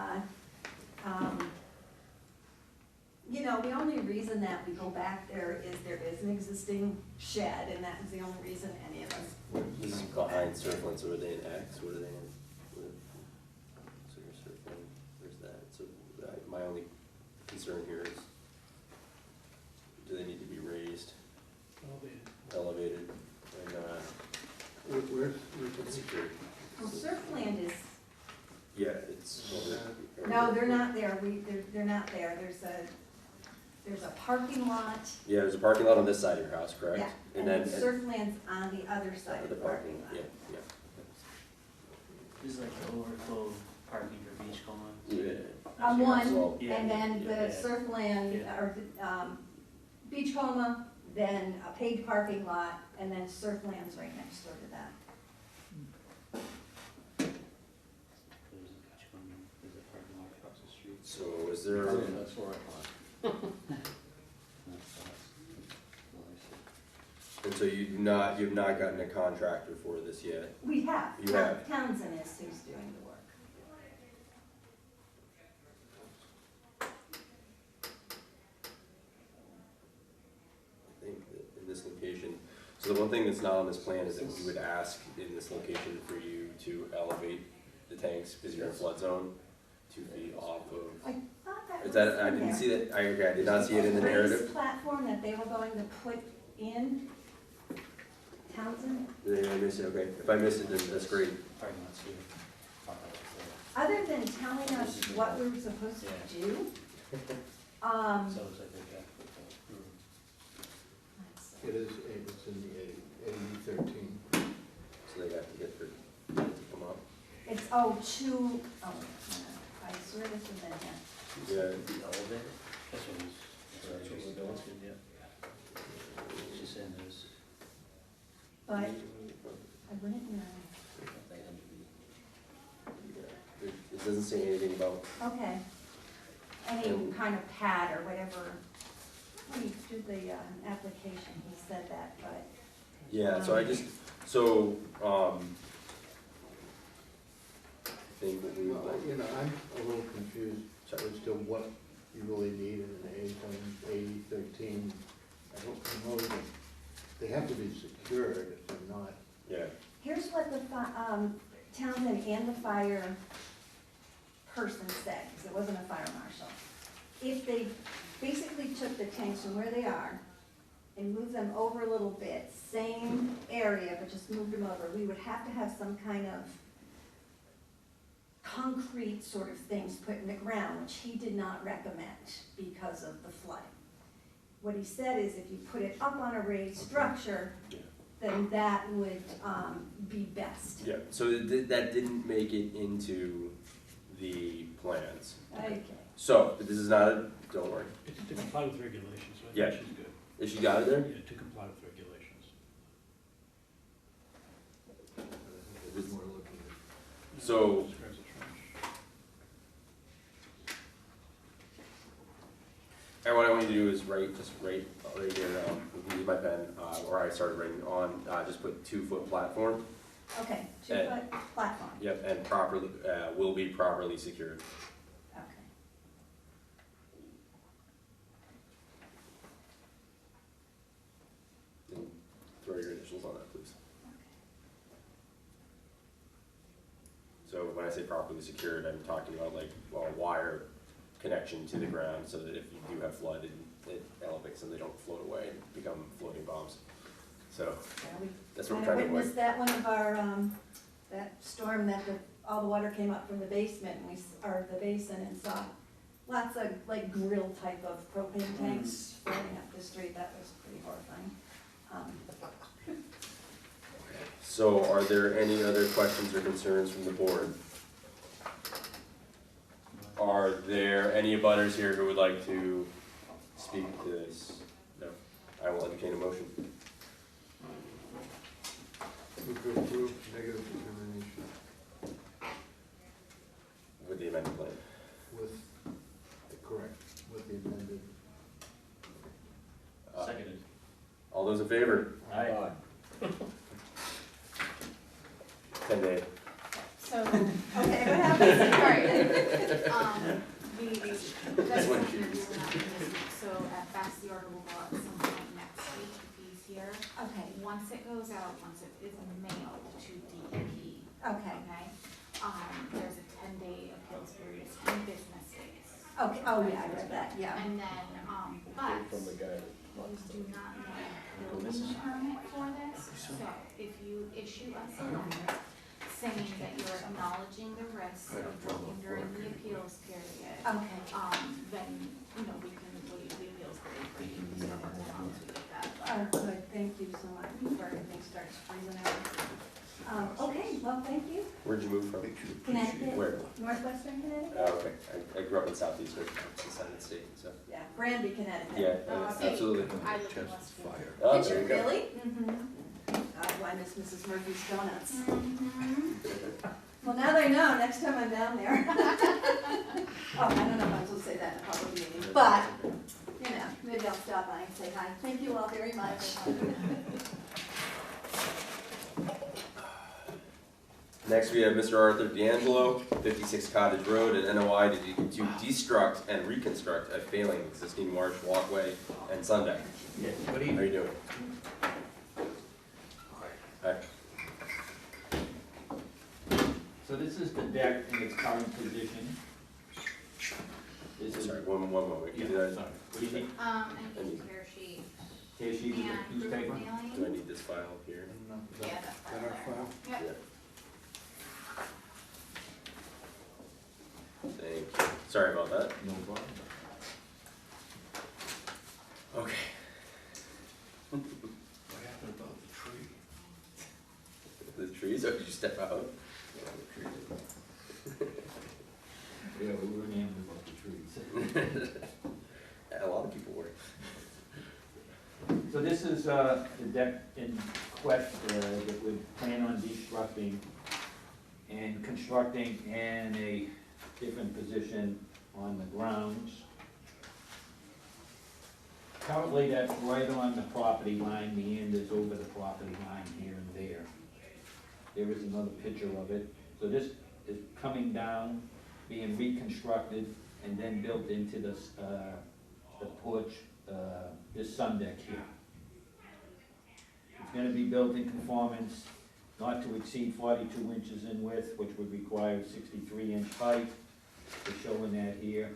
you know, the only reason that we go back there is an existing shed, and that is the only reason any of us. This is behind Surfland, so are they in X? What are they in? So you're Surfland, there's that. So my only concern here is, do they need to be raised? Elevated, and Where's secured. Well, Surfland is, Yeah, it's. no, they're not there. They're not there. There's a parking lot. Yeah, there's a parking lot on this side of your house, correct? Yeah, and then Surfland's on the other side of the parking lot. Yeah, yeah. This is like the overflow parking for beach coma. Yeah. On one, So- and then the Yeah. Surfland, Yeah. or Beachcomber, then a paid parking lot, and then Surfland's right next door to that. There's a beach coma, there's a parking lot across the street. So is there? That's where I thought. That's us. Well, I see. So you've not gotten a contractor for this yet? We have. You have. Townsend is who's doing the work. I think that in this location, so the one thing that's not on this plan is that we would ask in this location for you to elevate the tanks, because you're in a flood zone, 2 feet off of. I thought that Is was that, I in didn't there. see that, okay, I did not see it in the Raised narrative. platform that they were going to put in Townsend. Did I miss it? Okay, if I missed it, then that's great. Probably not see it. Other than telling us what we were supposed to do, So it's like they got. It is, it's in the 80-13. So they have to get to come up. it's, I swear this was in here. Yeah, The elevator? That's what he's, that's what we're going to, yeah. She's saying there's. But I wouldn't know. it doesn't say anything about, Okay. Any kind of pad or whatever. When he did the application, he said that, but. yeah, so I just, I think what we would Well, like. you know, I'm a little confused as to what you really need in an 80-13. I don't know that, they have to be secured if they're not. Yeah, Here's what the Townsend and the fire person said, because it wasn't a fire marshal. If they basically took the tanks from where they are and moved them over a little bit, same area, but just moved them over, we would have to have some kind of concrete sort of things put in the ground, which he did not recommend because of the flooding. What he said is if you put it up on a raised structure, then that would be best. yeah, so that didn't make it into the plans. Okay. So, but this is not a, don't worry. It's to comply with regulations, so I Yeah. think she's good. Is she got it there? Yeah, to comply with regulations. It is more looking at. So, Describes a trench. and what I want you to do is just write right here, use my pen, or I started writing on, just put 2-foot platform. Okay, 2-foot platform. Yep, and properly, will be properly secured. Okay. And throw your initials on that, please. So when I say properly secured, I'm talking about like, well, a wire connection to the ground so that if you do have flood, it elevates them, they don't float away and become floating bombs. So, that's what we're trying to I avoid. witnessed that one of our, that storm that all the water came up from the basement and or the basin and saw lots of like grill type of propane tanks floating up the street. That was pretty horrifying. So are there any other questions or concerns from the board? Are there any abutters here who would like to speak to this? No. I will entertain a motion. Move to approve negative determination With the amended plan. with, correct, with the amended. Seconded. All those in favor? Aye. 10 days. So, Okay, what happened? sorry. This one chooses. So at best, the order will go out at some point next week if he's here. Okay, Once it goes out, once it is mailed to DEP, okay, okay? There's a 10-day appeals period, it's 10 business days. okay, oh yeah, I read that, yeah. And then, but From the guy that we wants do not need a building permit for this. So if you issue us a letter saying that you're acknowledging the risk of drilling during the appeals period, Okay. then, we can waive the appeals period for you. So once we get that Oh, letter. good, thank you so much before everything starts freezing out. Okay, well, thank you. Where'd you move from? Connecticut, Where? Northwestern Connecticut? Oh, okay. I grew up in Southeast United States, so. Yeah, Brandy, Connecticut. Yeah, See, absolutely. I live in Westfield. Oh, Did there you you go. really? Mm-hmm. I miss Mrs. Murphy's donuts. Well, now they know, next time I'm down there. Oh, I don't know if I'm supposed to say that in a public meeting, but, maybe I'll stop by and say hi. Thank you all very much. Next, we have Mr. Arthur D'Angelo, 56 Cottage Road, and NOI to destruct and reconstruct a failing existing marsh walkway and sun deck. Yes, good How are evening. you doing? Hi. So this is the deck in its current position. This is, Sorry, one moment. yeah, Did I- sorry. What do you need? I need a tear sheet Tear sheet and is a proof newspaper? of Do I mailing. need this file here? Yeah, that's Is that our file? Yep. Yeah. Thank you. Sorry about that. No problem. Okay. What happened about the tree? The trees, or did you step out? Yeah, we were named about the trees. A lot of people were. So this is the deck in quest that we plan on destructing and constructing in a different position on the grounds. Currently, that's right on the property line, meanders over the property line here and there. There is another picture of it. So this is coming down, being reconstructed, and then built into the porch, this sun deck here. It's gonna be built in conformance, not to exceed 42 inches in width, which would require a 63-inch height. We're showing that here.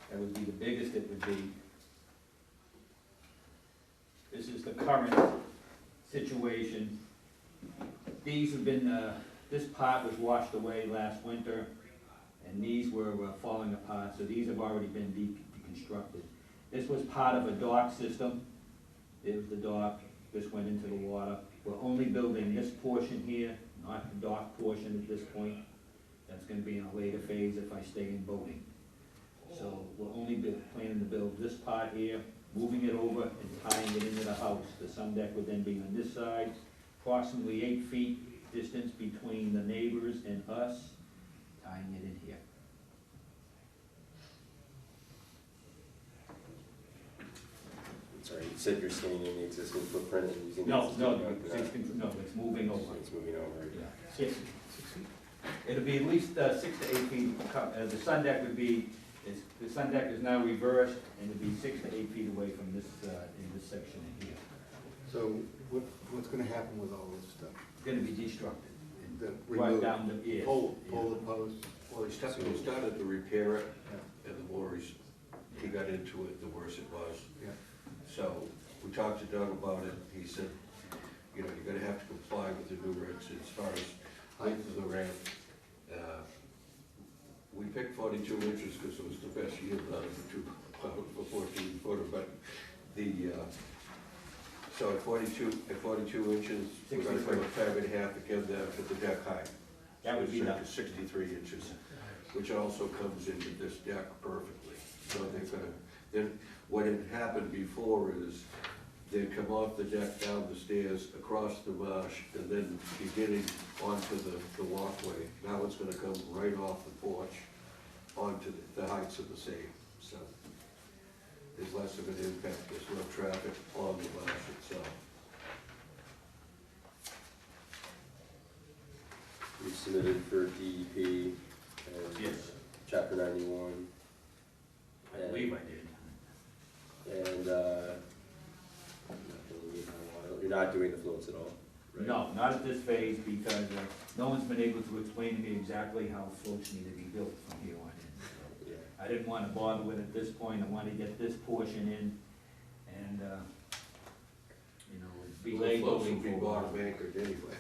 That would be the biggest it would be. This is the current situation. These have been, this part was washed away last winter, and these were falling apart, so these have already been deconstructed. This was part of a dock system. There's the dock, this went into the water. We're only building this portion here, not the dock portion at this point. That's gonna be in a later phase if I stay in boating. So we're only planning to build this part here, moving it over and tying it into the house. The sun deck would then be on this side, approximately 8 feet distance between the neighbors and us, tying it in here. Sorry, you said you're staying in the existing footprint and using the No, existing no, footprint? no, it's moving over. It's moving over. Yeah. 6 feet. It'll be at least 6 to 8 feet, the sun deck would be, the sun deck is now reversed, and it'd be 6 to 8 feet away from this, in this section in here. So what's gonna happen with all this stuff? It's gonna be destructed. The Right remove- down the, yes. Pull yeah. the posts? Well, he started to repair it, Yeah. and the more he got into it, the worse it was. Yeah. So, we talked to Doug about it, he said, you know, you're gonna have to comply with the new regs as far as height of the ramp. We picked 42 inches because it was the best yield out of the two, for 14 footer, but the, so at 42 inches, we're gonna go a tab and a half again down to the deck height. That would be So the, it's 63 inches, which also comes into this deck perfectly. So they're gonna, then, what had happened before is they'd come off the deck, down the stairs, across the marsh, and then beginning onto the walkway. Now it's gonna come right off the porch onto the heights of the same, so there's less of an impact, there's no traffic on the marsh itself. We submitted for DEP and Yes. Chapter 91. I believe I did. And, you're not doing the floats at all, right? No, not at this phase, because no one's been able to explain to me exactly how floats need to be built from here on in. Yeah. I didn't wanna bother with it at this point, I wanted to get this portion in, and, you know, be The laid floats will building be for a while. bottom anchored anyway,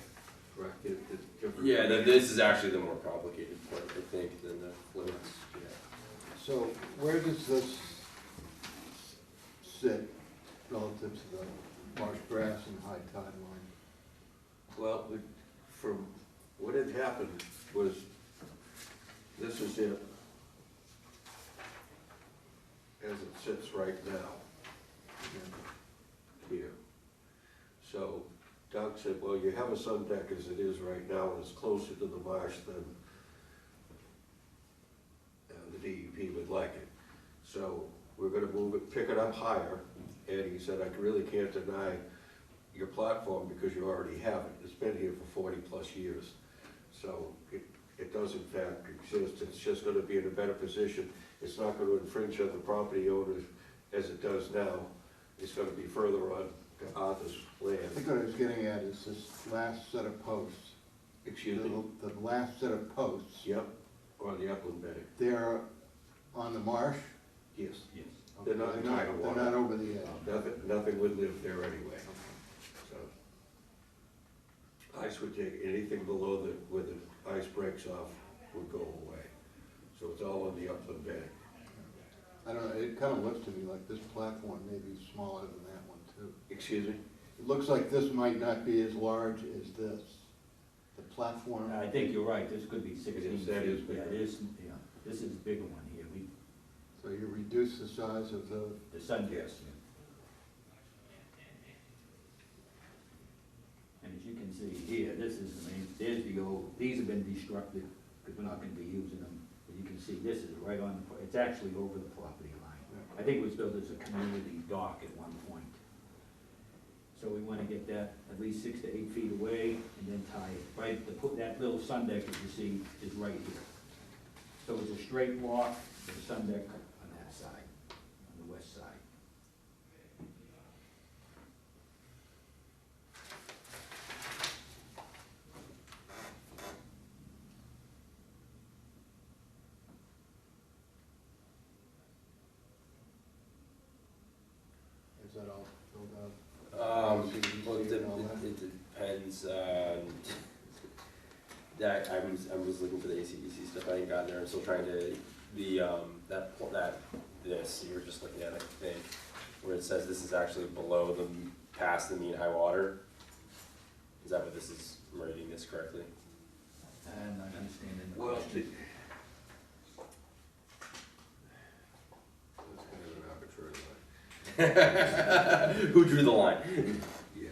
correct? It's different. Yeah, this is actually the more complicated part, I think, than the floats. Yeah. So where does this sit relative to the marsh grass and high tide line? Well, from what had happened was, this is it, as it sits right now, here. So Doug said, well, you have a sun deck as it is right now, and it's closer to the marsh than the DEP would like it. So we're gonna move it, pick it up higher, and he said, I really can't deny your platform because you already have it. It's been here for 40+ years. So it does in fact exist, it's just gonna be in a better position. It's not gonna infringe on the property owners as it does now. It's gonna be further on Arthur's land. I think what I was getting at is this last set of posts. Excuse me? The last set of posts, Yep, on the upland bank. they're on the marsh? Yes. Yes. They're not in tidal water. They're not over the edge. Nothing would live there anyway. So ice would take, anything below where the ice breaks off would go away. So it's all on the upland bank. I don't know, it kind of looks to me like this platform may be smaller than that one too. Excuse me? It looks like this might not be as large as this. The platform. I think you're right, this could be 16 feet. That is Yeah, bigger. it is, yeah, this is a bigger one here. So you reduce the size of the. sun gas. And as you can see here, this is, I mean, there's the old, these have been destructed, because we're not gonna be using them. But you can see this is right on, it's actually over the property line. I think it was built as a community dock at one point. So we wanna get that at least 6 to 8 feet away and then tie it, right, that little sun deck that you see is right here. So it's a straight walk, with a sun deck on that side, on the west side. Is that all filled out? Well, it depends, that, I was looking for the ACDC stuff, I ain't gotten there, I'm still trying to, this, you were just looking at it, I think, where it says this is actually below past the mean high water. Is that what this is, am I reading this correctly? I'm not understanding the Well, question. that's kind of an arbitrary line. Who drew the line? Yeah.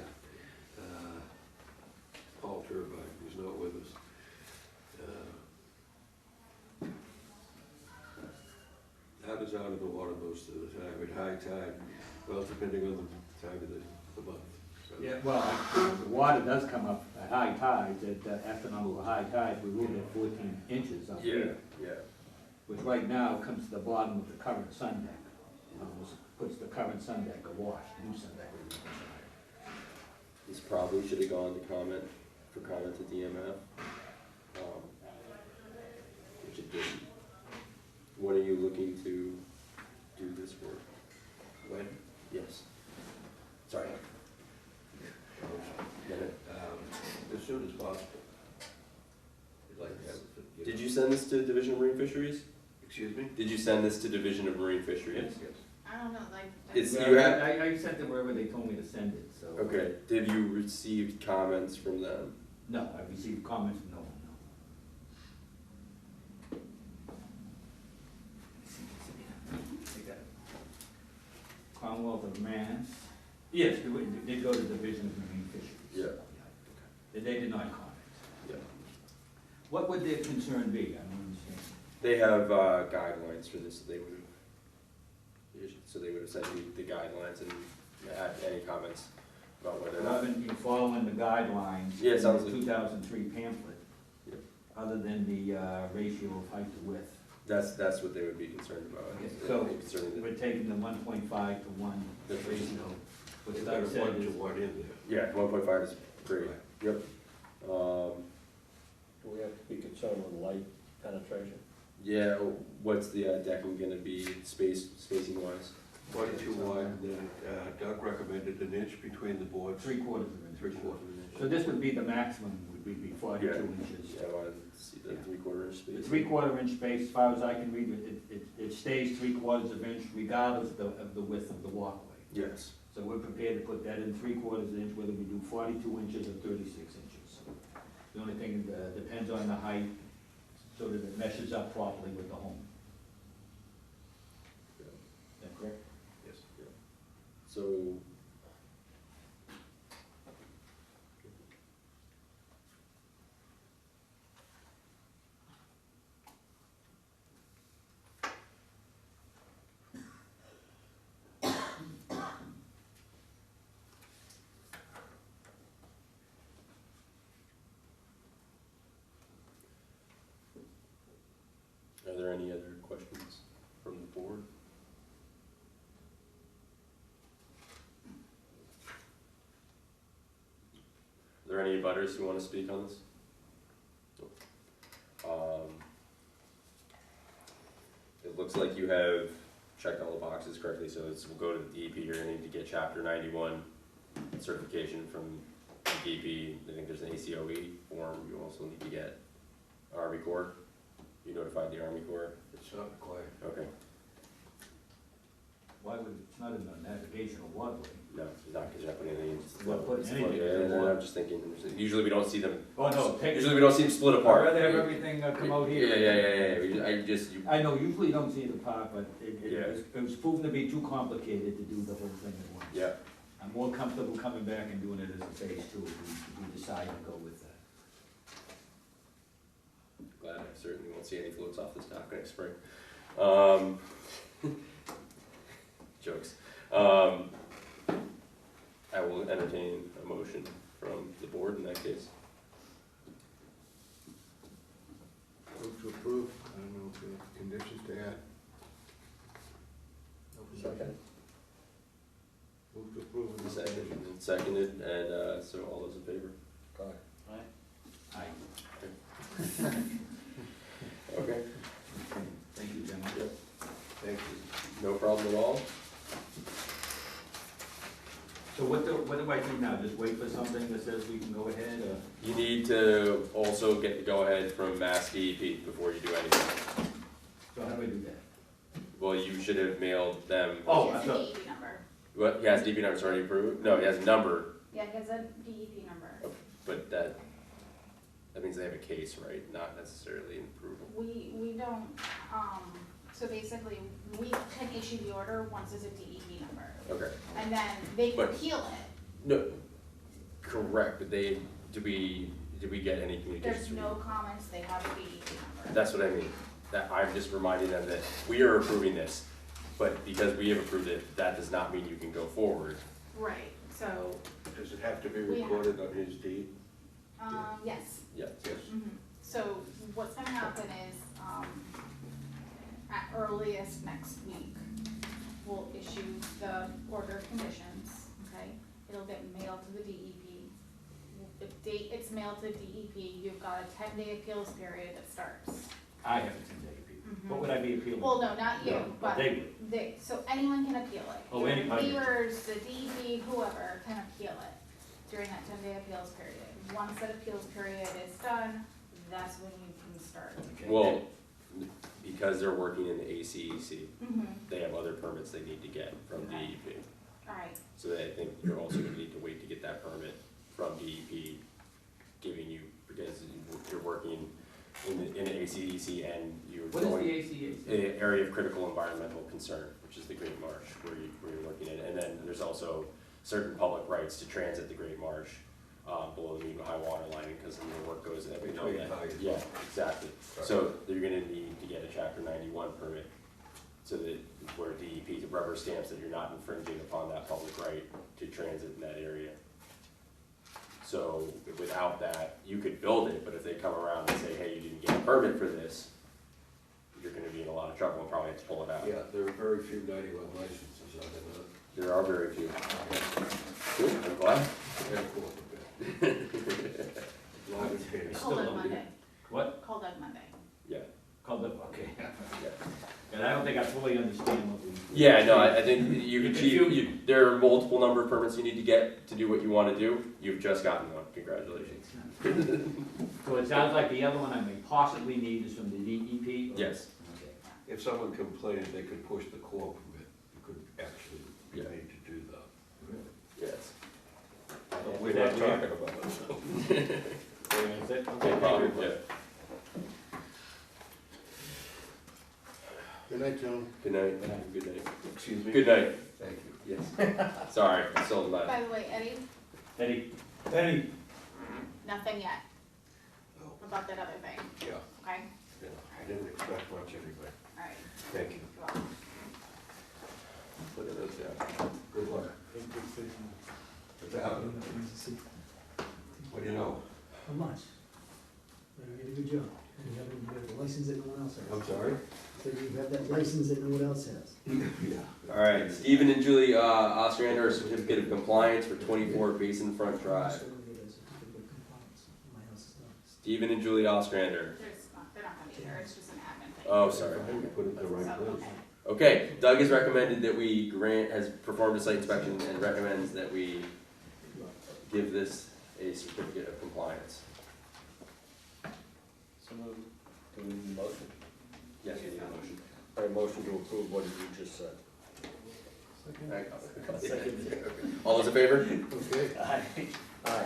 Paul Turbine, who's not with us. How does out of the water most of the time? At high tide, well, depending on the time of the month. So- Yeah, well, the water does come up at high tides, at astronomical high tides, we will get 14 inches up here. Yeah. Which right now comes to the bottom of the current sun deck. Almost puts the current sun deck awash, new sun deck would be much higher. This probably should have gone to comment to DMF, which it didn't. When are you looking to do this work? When? Yes. Sorry. As soon as possible. We'd like to have it, Did you send this to Division of Marine Fisheries? Excuse me? Did you send this to Division of Marine Fisheries? Yes. I don't know, like. It's, Yeah, you had, I sent it wherever they told me to send it, so. okay, did you receive comments from them? No, I received comments from no one, no. They got it. Commonwealth of Mass. Yes, they did go to Division of Marine Fisheries. Yeah. They did not comment. Yeah. What would their concern be? I don't understand. They have guidelines for this, so they would have sent you the guidelines and had any comments about whether or I've not. been following the guidelines Yeah, it in sounds the like- 2003 pamphlet, Yep. other than the ratio of height to width. That's what they would be concerned about. Okay, They so would be concerned that- we're taking the 1.5 to 1 That's ratio, which We've Doug got a said one to is, one in there. Yeah, 1.5 is great. Yep. Do we have to be concerned with light penetration? Yeah, what's the decking gonna be spacing wise? 22 wide, and then Doug recommended an inch between the boards. 3/4 of an inch. 3/4 of an inch. So this would be the maximum, would be 42 Yeah. inches. Yeah, I wanted to see the 3/4 inch The space. 3/4 inch space, as far as I can read, it stays 3/4 of an inch regardless of the width of the walkway. Yes. So we're prepared to put that in 3/4 of an inch, whether we do 42 inches or 36 inches. The only thing that depends on the height, so that it meshes up properly with the home. Is that correct? Yes. So, any butters who want to speak on this? It looks like you have checked all the boxes correctly, so we'll go to the DEP. You're gonna need to get Chapter 91 certification from the DEP. I think there's an ACOE form. You also need to get Army Corps. You notified the Army Corps? It's not required. Okay. Why would, it's not in the navigational waterway. No, it's not, because you're not putting anything in Not putting anything in Yeah, the water. I'm just thinking, usually we don't see them. Oh, no, Usually we don't see them split apart. I'd rather have everything come out here. Yeah. I know, usually don't see it apart, but Yeah. it was proven to be too complicated to do the whole thing at once. Yeah. I'm more comfortable coming back and doing it as a phase two, if we decide to go with that. Glad I certainly won't see any floats off this dock next spring. Jokes. I will entertain a motion from the board in that case. Move to approve, I don't know if we have conditions to add. Second. Move to approve. with no Second, conditions. seconded, and so all those in favor? Aye. Okay. Thank you, gentlemen. Yep. Thank you. No problem at all. So what do I do now? Just wait for something that says we can go ahead, or? You need to also get the go-ahead from Mass DEP before you do anything. So how do I do that? Well, you should have mailed them. Oh, He I has a thought, DEP number. What, he has DEP number, it's already approved? No, he has a number, Yeah, he has a DEP number. but that means they have a case, right? Not necessarily an approval. We don't, so basically, we can issue the order once there's a DEP number. Okay. And then they can But- appeal it. No, correct, but did we get any communication? There's no comments, they have a DEP number. That's what I mean. That I'm just reminding them that we are approving this, but because we have approved it, that does not mean you can go forward. Right, so, Does it have to be We have- recorded on his deed? yes. Yes. Yes. So what's gonna happen is, at earliest next week, we'll issue the order of conditions, okay? It'll get mailed to the DEP. The date it's mailed to DEP, you've got a 10-day appeals period that starts. I have to send APP. What would I be appealing? Well, no, not you, No, but they would. so anyone can appeal it. Oh, anybody. Your neighbors, the DEP, whoever can appeal it during that 10-day appeals period. Once that appeals period is done, that's when you can start. Okay. Well, because they're working in the ACEC, Mm-hmm. they have other permits they need to get from DEP. Alright, So I think you're also gonna need to wait to get that permit from DEP, giving you, because you're working in the ACEC and you're What is going. the ACAC? The area of critical environmental concern, which is the Great Marsh, where you're looking at, and then there's also certain public rights to transit the Great Marsh, below the mean high water line, because the work goes, we know Between that. highs. Yeah, exactly. So you're gonna need to get a Chapter 91 permit, so that, where DEP rubber stamps that you're not infringing upon that public right to transit in that area. So without that, you could build it, but if they come around and say, hey, you didn't get a permit for this, you're gonna be in a lot of trouble and probably have to pull it out. Yeah, there are very few 91 licenses, are there not? There are very few. Good, I'm glad. Very cool. Long as it's- call Doug Monday, What? call Doug Monday. Yeah. Called up, okay. Yeah. And I don't think I fully understand what we. Yeah, no, I think you If achieve, there are multiple number of permits you need to get to do what you wanna do. You've just gotten one, congratulations. So it sounds like the other one I may possibly need is from the DEP? or- Yes. Okay. If someone complained, they could push the core permit. You could actually be Yeah. made to do that. Yes. But we're not talking about it. Is it? No problem, yeah. Good night, gentlemen. Good night, good night. Excuse me? Good night. Thank you. Yes. Sorry, I still not. By the way, Eddie, Eddie, nothing yet Oh, about that other thing, yeah, okay? yeah. I didn't expect much anyway. Alright. Thank you. You're welcome. Look at this, yeah. Good luck. What's happening? What do you know? How much? You did a good job. You have the license that no one else has. I'm sorry? So you have that license that no one else has. Yeah. All right, Stephen and Julie Ostrander, certificate of compliance for 24 Basin Front Drive. Stephen and Julie Ostrander. They're not gonna be there, it's just an admin thing. Oh, sorry. Put it in the right So, place. okay. Okay, Doug has recommended that we has performed a site inspection and recommends that we give this a certificate of compliance. So moved. Do we need a motion? Yes, we need a motion. Or a motion to approve what you just said? Second. All those in favor? Okay. Aye. Aye.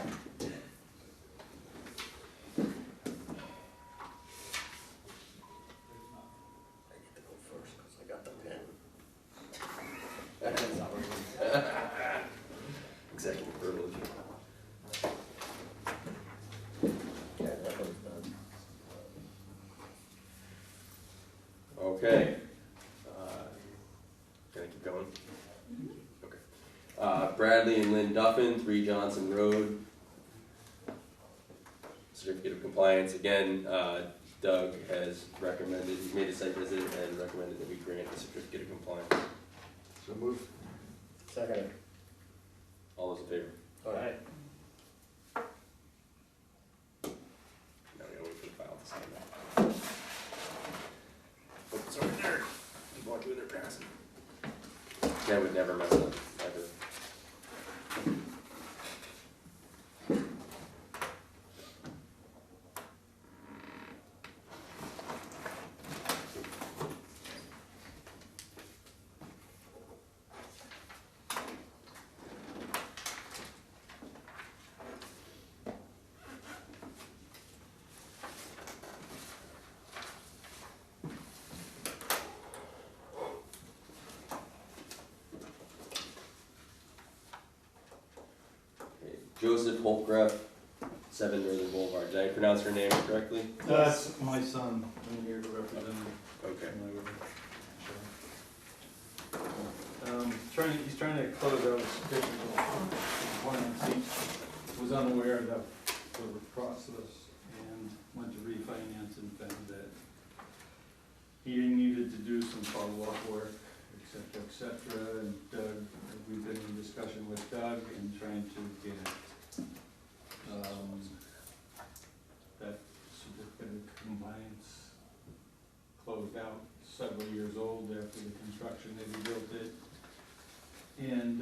I get to go first because I got the pen. Executive privilege. Yeah, that one's done. Okay. Can I keep going? Okay. Bradley and Lynn Duffin, 3 Johnson Road. Certificate of compliance. Again, Doug has recommended, he made a site visit and recommended that we grant the certificate of compliance. So moved. Second. All those in favor? Aye. Now we gotta wait for the file to sign that. Oh, it's over there. People are doing their passing. That would never mess up, ever. Joseph Holtgreff, 7 Northern Boulevard. Did I pronounce her name correctly? That's my son, I'm here to represent him. Okay. He's trying to close out his certificate of compliance. He was unaware of the process and went to refinance and found that he needed to do some follow-up work, et cetera, and Doug, we've been in discussion with Doug and trying to get that certificate of compliance closed out, several years old after the construction that he built it. And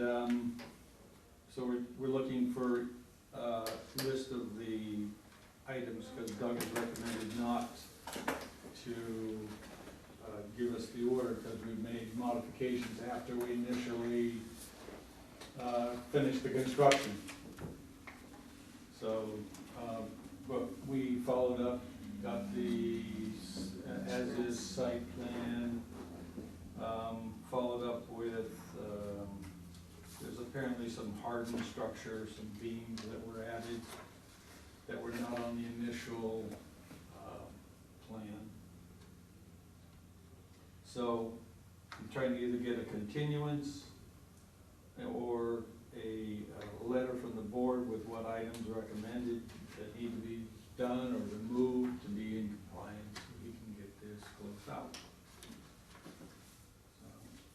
so we're looking for a list of the items, because Doug has recommended not to give us the order, because we've made modifications after we initially finished the construction. So, but we followed up, got the as-is site plan, followed up with, there's apparently some hardened structure, some beams that were added that were not on the initial plan. So I'm trying to either get a continuance or a letter from the board with what items recommended that need to be done or removed to be in compliance, so we can get this closed out.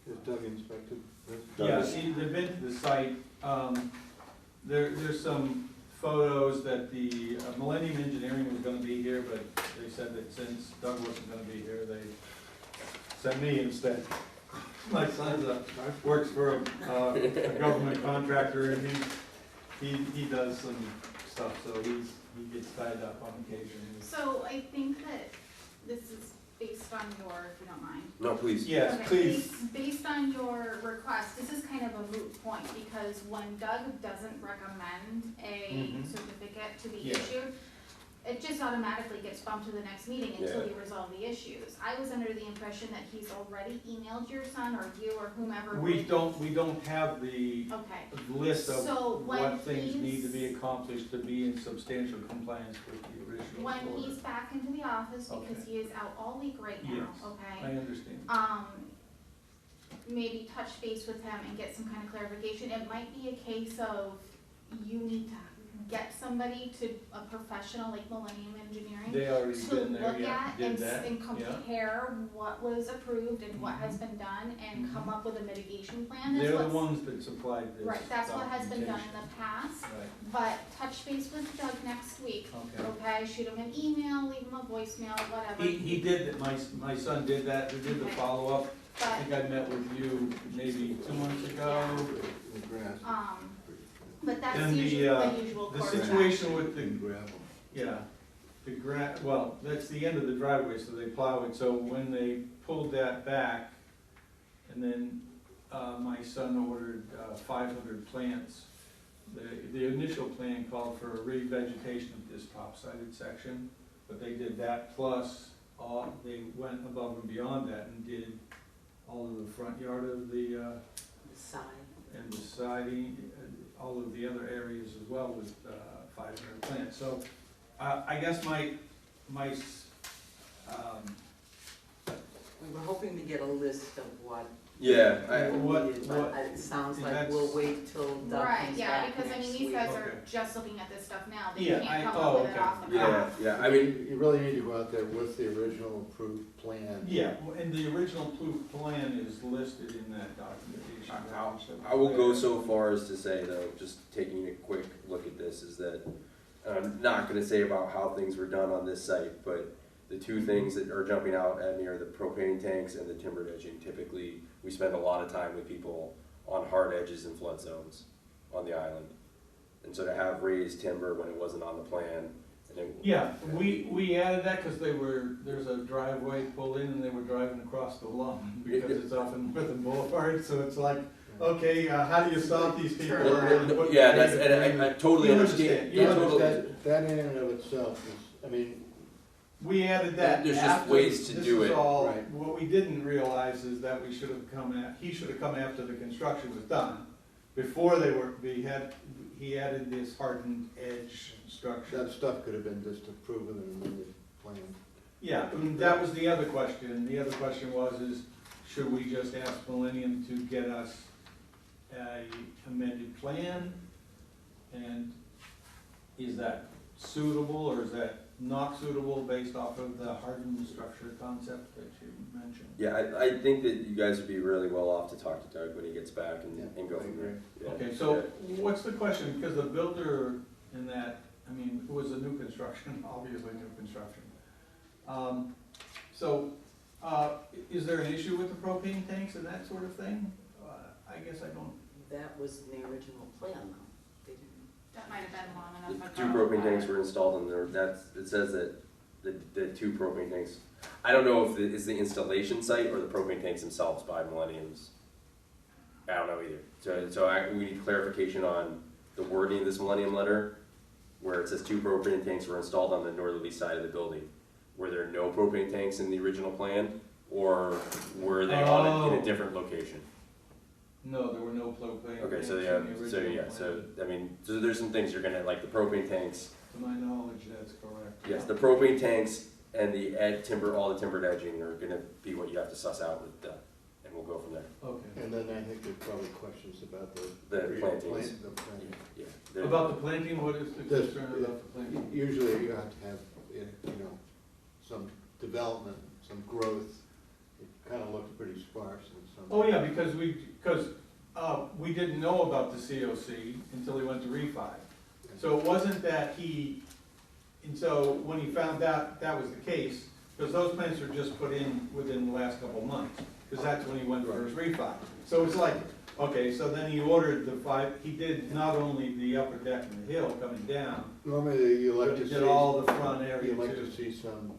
Has Doug inspected this? Yeah, see, they've been to the site. There's some photos that the Millennium Engineering was gonna be here, but they said that since Doug wasn't gonna be here, they sent me instead. My son works for a government contractor, and he does some stuff, so he gets tied up on occasion. So I think that this is based on your, if you don't mind. No, please. Yes, Okay, please. Based on your request, this is kind of a moot point, because when Doug doesn't recommend a certificate to be Yeah. issued, it just automatically gets bumped to the next meeting until Yeah. you resolve the issues. I was under the impression that he's already emailed your son or you or whomever. We don't have the Okay. list So of when what things need to he's- be accomplished to be in substantial compliance with the original When order. he's back into the office, because Okay. he is out all week right now, Yes, okay? I understand. Maybe touch base with him and get some kind of clarification. It might be a case of you need to get somebody to, a professional like Millennium Engineering, They already to been there, look yeah, at did and, that, and yeah. compare what was approved and what has been done and come up with a mitigation plan. That's They're the what's- ones that supplied this Right, that's what has been done in documentation. the past, Right, but touch base with Doug next week, okay. okay? Shoot him an email, leave him a voicemail, whatever. He did, my son did that, we did the Okay. follow-up. I But, think I met with you maybe 2 months ago. The grass. but that's And usually the, the usual The course of situation action. with the, Gravel. yeah, well, that's the end of the driveway, so they plow it, so when they pulled that back, and then, my son ordered, 500 plants. The initial plan called for a revegetation of this top-sided section, but they did that plus, they went above and beyond that and did all of the front yard of the, Side. and the siding, all of the other areas as well with 500 plants. So I guess my, We were hoping to get a list of what Yeah, needed, but it sounds like that's- we'll wait till Doug Right, comes yeah, back because I mean, next these week. guys are Okay. just looking at this stuff now, they Yeah, can't I- come oh, up with it okay. off the yeah, cuff. yeah, I mean, You really need to go out there with the original approved plan. Yeah, and the original plan is listed in that documentation. I will go so far as to say though, just taking a quick look at this, is that, and I'm not gonna say about how things were done on this site, but the two things that are jumping out at me are the propane tanks and the timber edging. Typically, we spend a lot of time with people on hard edges and flood zones on the island. And so to have raised timber when it wasn't on the plan, and then. Yeah, we added that because there's a driveway pulled in and they were driving across the lawn because it's off in Northern Boulevard, so it's like, okay, how do you stop these people? Yeah, that's, and I totally You understand. You Yeah, totally. That in and of itself is, I mean, We added that There's just after. ways to do This is it. all, Right. what we didn't realize is that he should have come after the construction was done. Before he added this hardened edge structure. that stuff could have been just approved in an amended plan. Yeah, and that was the other question. The other question was, should we just ask Millennium to get us a amended plan? And is that suitable or is that not suitable based off of the hardened structure concept that you mentioned? Yeah, I think that you guys would be really well off to talk to Doug when he gets back and go I from there. Yeah. Okay, so what's the question? Because the builder in that, I mean, it was a new construction, obviously new construction. Is there an issue with the propane tanks and that sort of thing? I guess I don't. That was in the original plan though. They didn't- That might have been long enough The ago. 2 propane tanks were installed and it says that the 2 propane tanks, I don't know if it's the installation site or the propane tanks themselves by Millennium's. I don't know either. So we need clarification on the wording of this Millennium letter, where it says 2 propane tanks were installed on the northerly side of the building. Were there no propane tanks in the original plan, or were they in a different location? No, there were no propane. Okay, so tanks yeah, in the original so plan. I mean, so there's some things you're gonna, like the propane tanks. To my knowledge, that's correct. Yes, the propane tanks and the timber, all the timbered edging are gonna be what you have to suss out with, and we'll go from there. Okay. And then I think there's probably questions about the plantings. the planting. Yeah. About the planting, what is the This- concern about the planting? Usually you have to have, you know, some development, some growth. It kind of looks pretty sparse in some. Oh, yeah, because we didn't know about the COC until he went to refi. So it wasn't that and so when he found out that was the case, because those plants were just put in within the last couple of months, because that's when he went for his refi. So it's like, okay, so then he ordered he did not only the upper deck and the hill coming down, Normally you like but to he see. did all the front area You like too. to see some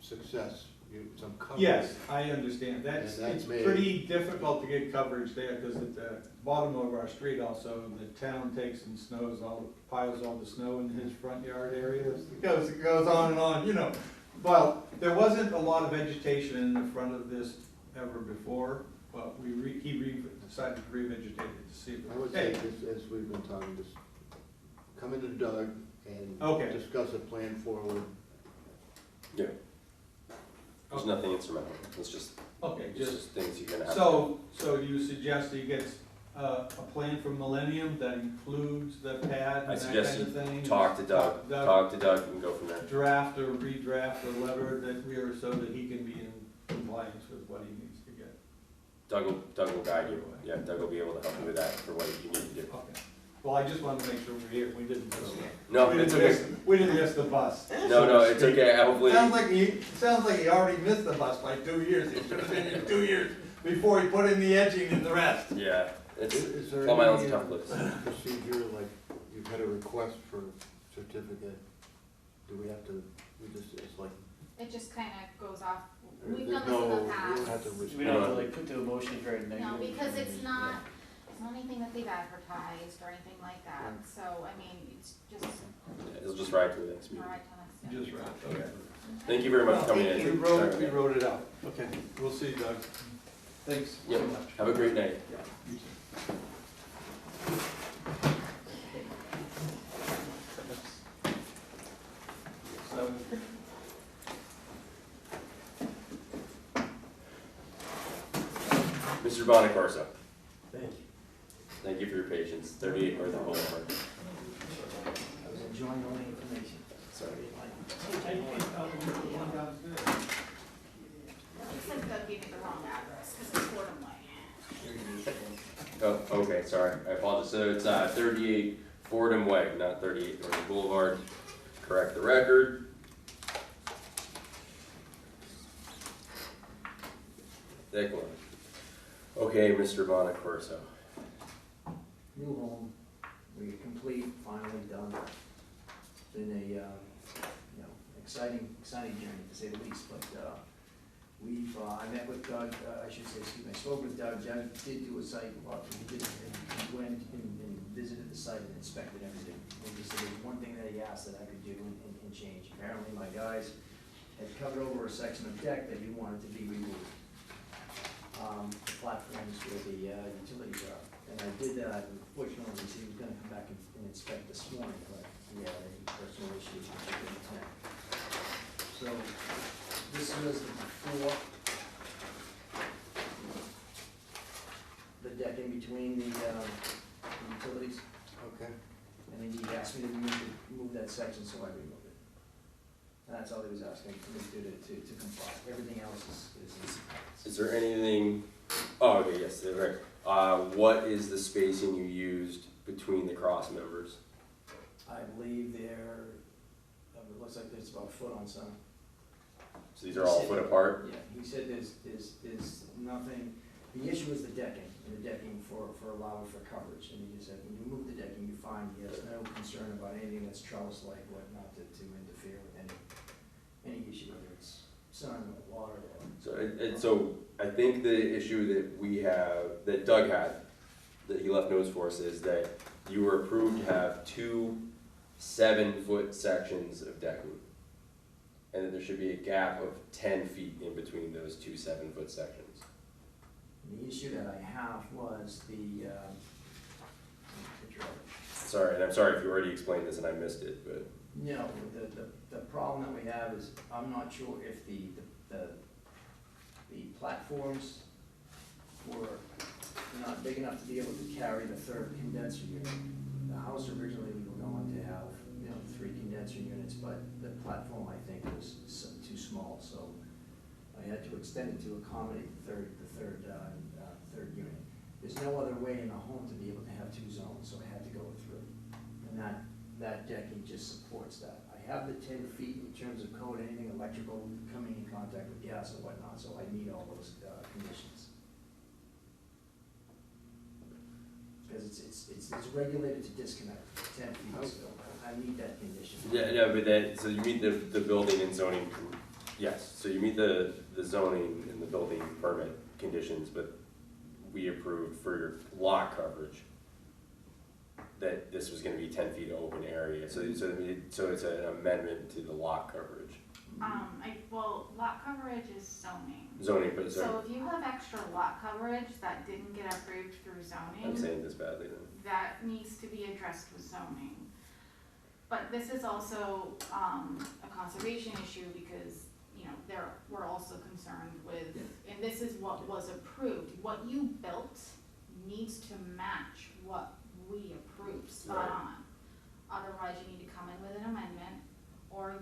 success, some coverage. Yes, I understand. It's made- pretty difficult to get coverage there, because at the bottom of our street also, the town takes and piles all the snow in his front yard areas. It goes on and on, you know. Well, there wasn't a lot of vegetation in the front of this ever before, but he decided to revegetate it to see if it I would say, as we've been talking, just come into Doug and Okay. discuss a plan forward. Yeah. There's nothing instrumental, it's just, Okay, it's just things you're gonna have to. So you suggest he gets a plan for Millennium that includes the pad I and that suggest kind of thing? talk to Doug, talk to Doug, and go from there. Draft or redraft a letter that we are, so that he can be in compliance with what he needs to get. Doug will guide you, yeah, Doug will be able to help you with that for what you need to do. Okay. Well, I just wanted to make sure we're here, we didn't miss it. No, We it's didn't okay. we didn't miss the bus. No, it's okay, hopefully. Sounds like he already missed the bus by 2 years, he should have been here 2 years before he put in the edging and the rest. Yeah, it's, Is there Plum Island's any a tough place. procedure, like, you've had a request for certificate, do we have to, it's like, It just kinda goes off, There's we've done this no- in the you past. don't have to We don't have to like put to a motion for a negative. No, because it's not anything that they've advertised or anything like that, so, I mean, it's just It'll just ride to the next meeting. right to the next. Just right, okay. Thank you very much for coming in. We wrote it out. Okay, we'll see, Doug. Thanks Yep. so much. Have a great night. So, Mr. Bonacorso, Thank you. thank you for your patience. 38 Northern Boulevard. I was enjoying all the information. Sorry. Looks like Doug gave me the wrong address, cause it's Fordham Way. Oh, okay, sorry, I apologize. So it's 38 Fordham Way, not 38 Northern Boulevard. Correct the record. Thick one. Okay, Mr. Bonacorso. New home, we're complete, finally done. It's been a, exciting journey to say the least, but, I met with Doug, I spoke with Doug. Doug did do a site walk, he went and visited the site and inspected everything. And he said there's one thing that he asked that I could do and change. Apparently my guys had covered over a section of deck that he wanted to be removed. Platforms where the utilities are. And I did that, unfortunately, he said he was gonna come back and inspect this morning, but he had any personal issues which he couldn't attend. So, this was the before, the deck in between the utilities, okay. and then he asked me to remove that section, so I removed it. And that's all he was asking me to do to comply. Everything else is. Is there anything, oh, okay, yes, right. What is the spacing you used between the cross members? I believe they're, it looks like there's about a foot on some. So these are all a foot apart? Yeah, he said there's nothing, the issue is the decking, and the decking for allowing for coverage. And he just said, when you move the decking, you find he has no concern about anything that's trellis-like, whatnot, to interfere with any issue, whether it's sun or water or. So I think the issue that we have, that Doug had, that he left notes for us, is that you were approved to have 2 7-foot sections of decking. And that there should be a gap of 10 feet in between those 2 7-foot sections. The issue that I have was the, Sorry, and I'm sorry if you already explained this and I missed it, but. no, the problem that we have is, I'm not sure if the platforms were not big enough to be able to carry the 3rd condenser unit. The house originally, we were going to have, 3 condenser units, but the platform, I think, was too small, so I had to extend it to accommodate the third unit. There's no other way in the home to be able to have 2 zones, so I had to go through. And that decking just supports that. I have the 10 feet in terms of code, anything electrical coming in contact with gas and whatnot, so I meet all those conditions. Because it's regulated to disconnect 10 feet, so I meet that condition. Yeah, but that, so you meet the building and zoning, yes, so you meet the zoning and the building permit conditions, but we approved for your lot coverage that this was gonna be 10 feet of open area, so it's an amendment to the lot coverage. Well, lot coverage is zoning. Zoning, but So if you have extra lot coverage that didn't get approved through zoning. I'm saying this badly then. That needs to be addressed with zoning. But this is also, a conservation issue because, we're also concerned with, and this is what was approved. What you built needs to match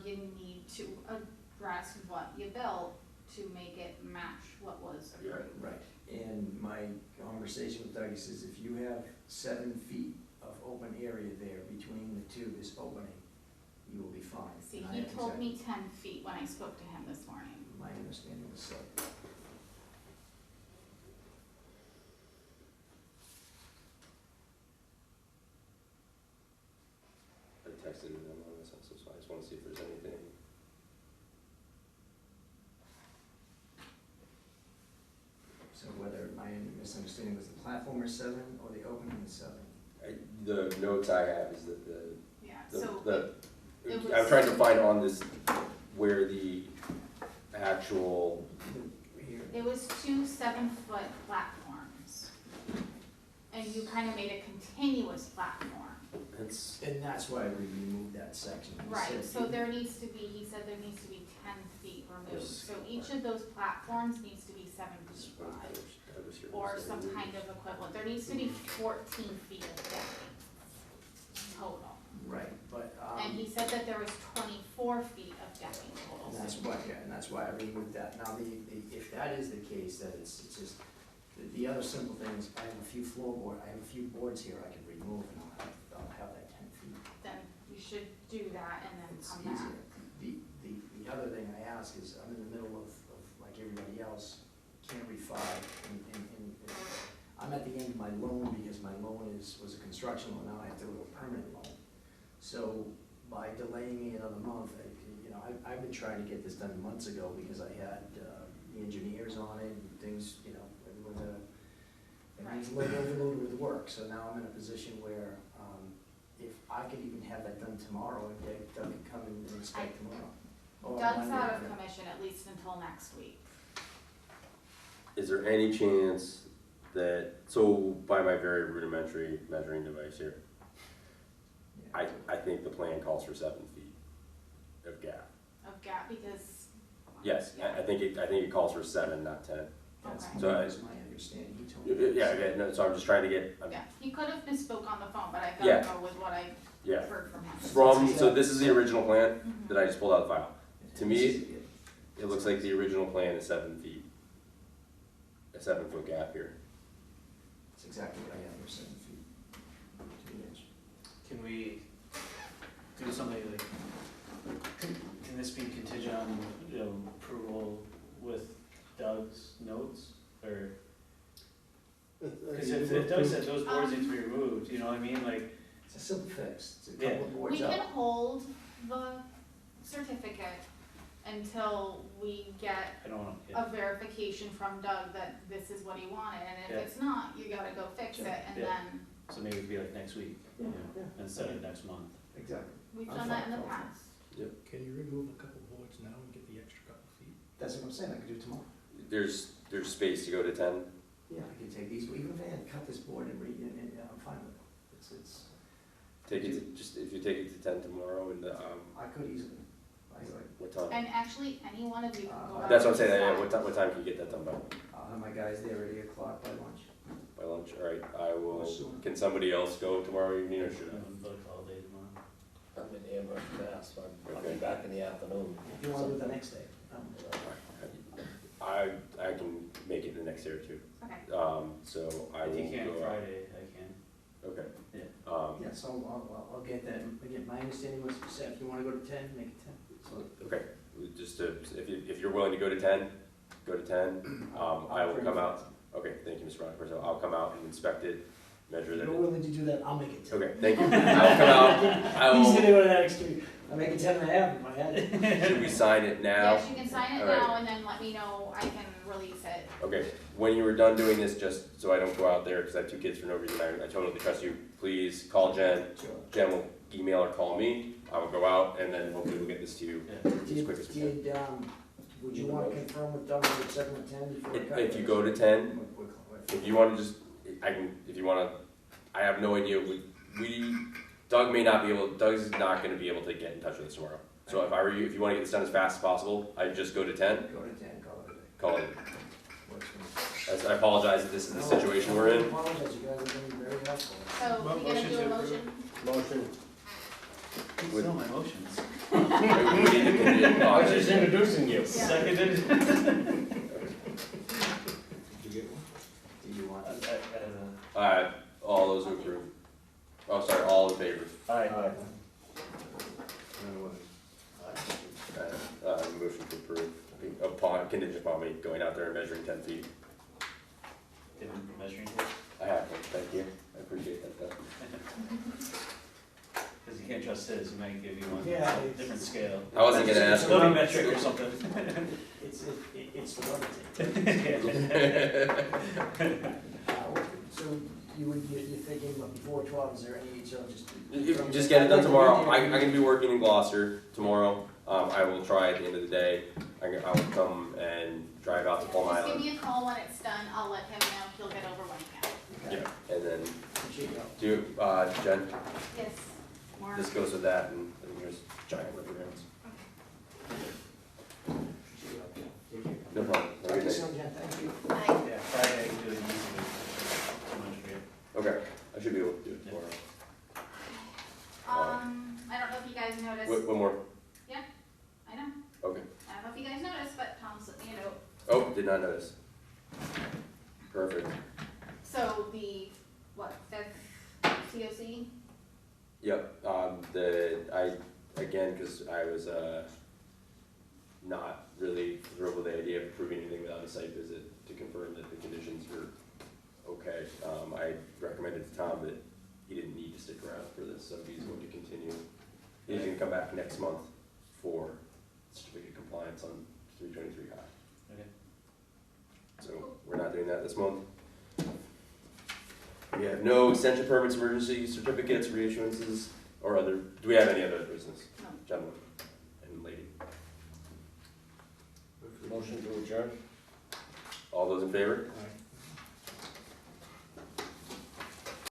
you need to address what you built to make it match what was approved. Right, and my conversation with Doug, he says if you have 7 feet of open area there between the two, this opening, you will be fine. See, And I he have told me exact- 10 feet when I spoke to him this morning. My understanding was so. I texted him on this, so I just wanna see if there's anything. So whether my misunderstanding was the platform is 7 or the opening is 7. The notes I have is that Yeah, the, so the, it was- I'm trying to find on this where the actual, Here. it was 2 7-foot platforms. And you kind of made a continuous platform. it's, And that's why we removed that section. He Right, said so there needs to be, he said there needs to be 10 feet removed. So each of those platforms needs to be 7 feet wide, or some kind of equivalent. There needs to be 14 feet of decking total. Right, but, And he said that there was 24 feet of decking total. and that's why, yeah, and that's why I removed that. Now, if that is the case, then it's just, the other simple thing is I have a few I have a few boards here I can remove and I'll have that 10 feet. Then you should do that and then It's come back. easier. The other thing I ask is, I'm in the middle of like everybody else, can't refi, and I'm at the end of my loan because my loan was a construction loan, now I have to do a permanent loan. So by delaying me another month, I've been trying to get this done months ago because I had the engineers on it and things, everyone's a little overloaded with work. So now I'm in a position where if I could even have that done tomorrow, if Doug could come and inspect tomorrow. Or Doug's Monday, out of whatever. commission at least until next week. is there any chance that, so by my very rudimentary measuring device here, Yeah. I think the plan calls for 7 feet of gap. Of gap, because. Yes, I think it calls for 7, not 10. That's, Okay. So that was my understanding, he told me. Yeah, okay, no, so I'm just trying to get, Yeah, he could have misspoke on the phone, but I Yeah. gotta go with what I yeah. heard from him. So this is the original plan Mhm. that I just pulled out of the file. To me, This is good. it looks like the original plan is 7 feet. A 7-foot gap here. That's exactly what I have, for 7 feet to the edge. Can we do something like, can this be contingent on, approval with Doug's notes, or? Because if Doug said those boards need to be removed, you know what I mean, like, It's a simple fix, it's a Yeah. couple of We boards can up. hold the certificate until we get I don't know, a verification from Doug that this is what he wanted, and if Yeah. it's not, you gotta go fix it, and Yeah. then, so maybe it'd be like next week, Yeah, yeah. instead of next month. Exactly. we've I'm done that in fine, the fine. past. Can you remove a couple boards now and get the extra couple feet? That's what I'm saying, I could do it tomorrow. There's space to go to 10. Yeah, I could take these, even if I had to cut this board and I'm fine with it. It's, Take it to, just, if you take it to 10 tomorrow and, I could easily, what time? And actually, any one of you can go out. That's what I'm and saying, yeah, decide. what time can you get that done by? I'll have my guys there at 8 o'clock by lunch. By lunch, all right, I will, Or sooner. can somebody else go tomorrow evening or should I? I'm booked all day tomorrow. I'm in Amherst, Mass, so I'll be Okay. back in the afternoon. If you want to do it the next day. I can make it the next day or two. Okay. So I If will you can go out. Friday, I can. Okay. Yeah. Yeah, so I'll get that, again, my understanding was, if you want to go to 10, make it 10. So Okay, just to, if you're willing to go to 10, go to 10. I will come out, okay, thank you, Mr. Rockford, so I'll come out and inspect it, measure If that. you're willing to do that, I'll make it 10. Okay, thank you. I'll come out, I He's will, gonna go to that extreme. I make it 10 and a half in my head. should we sign it now? Yes, you can sign it All right. now, and then let me know, I can release it. Okay, when you were done doing this, just so I don't go out there, because I have 2 kids for no reason, I totally trust you, please call Jen. Sure. Jen will email or call me, I will go out, and then hopefully we'll get this to you as quick as we can. Would you want to confirm with Doug at 7 or 10 before I cut? If you go to 10, if you want to just, if you want to, I have no idea, Doug may not be able, Doug's not going to be able to get in touch with us tomorrow. So if I were you, if you want to get this done as fast as possible, I'd just go to 10, Go to 10, call it a day. call it. Works for me. I apologize if this is the situation we're I in. apologize, you guys have been very helpful. So, we gonna do a motion? Motion. Please know my motions. We need to condition I on was just it. introducing you. Seconded. Did you get one? Do you want? All those who approve. Oh, sorry, all in favor. Aye. Motion to approve upon, contingent upon me going out there and measuring 10 feet. Different measuring tape? I have one, thank you. I appreciate that though. Because you can't trust his, he might give you one, Yeah, it's- different scale. I wasn't gonna ask. It'll be metric or something. It's the rubber tape. So you're thinking before 12, is there any, so just? Just get it done tomorrow. I'm gonna be working in Gloucester tomorrow. I will try at the end of the day. I will come and drive out to Palm Just give Island. me a call when it's done, I'll let him know, he'll get over when he can. Yeah, and then Appreciate your help. Jen, Yes, more. this goes with that and then there's giant rubber bands. Appreciate your help. Take care. No problem. Have a Talk to good you night. soon, Jen, thank you. Bye. Yeah, Friday I can do it easily, too much for you. Okay, I should be able to do it tomorrow. I don't know if you guys noticed. One more. Yeah, I know. Okay. I don't know if you guys noticed, but Tom sent me a note. Oh, did not notice. Perfect. So the, fifth COC? Yep, again, because I was, not really thrilled with the idea of approving anything without a site visit to confirm that the conditions were okay. I recommended to Tom that he didn't need to stick around for this, so he's going to continue. He's gonna come back next month for certificate of compliance on 323 high. Okay. So we're not doing that this month. We have no extension permits, emergency certificates, reissuances, or other, do we have any other business? No. Gentlemen and lady. Motion to adjourn? All those in favor? Aye.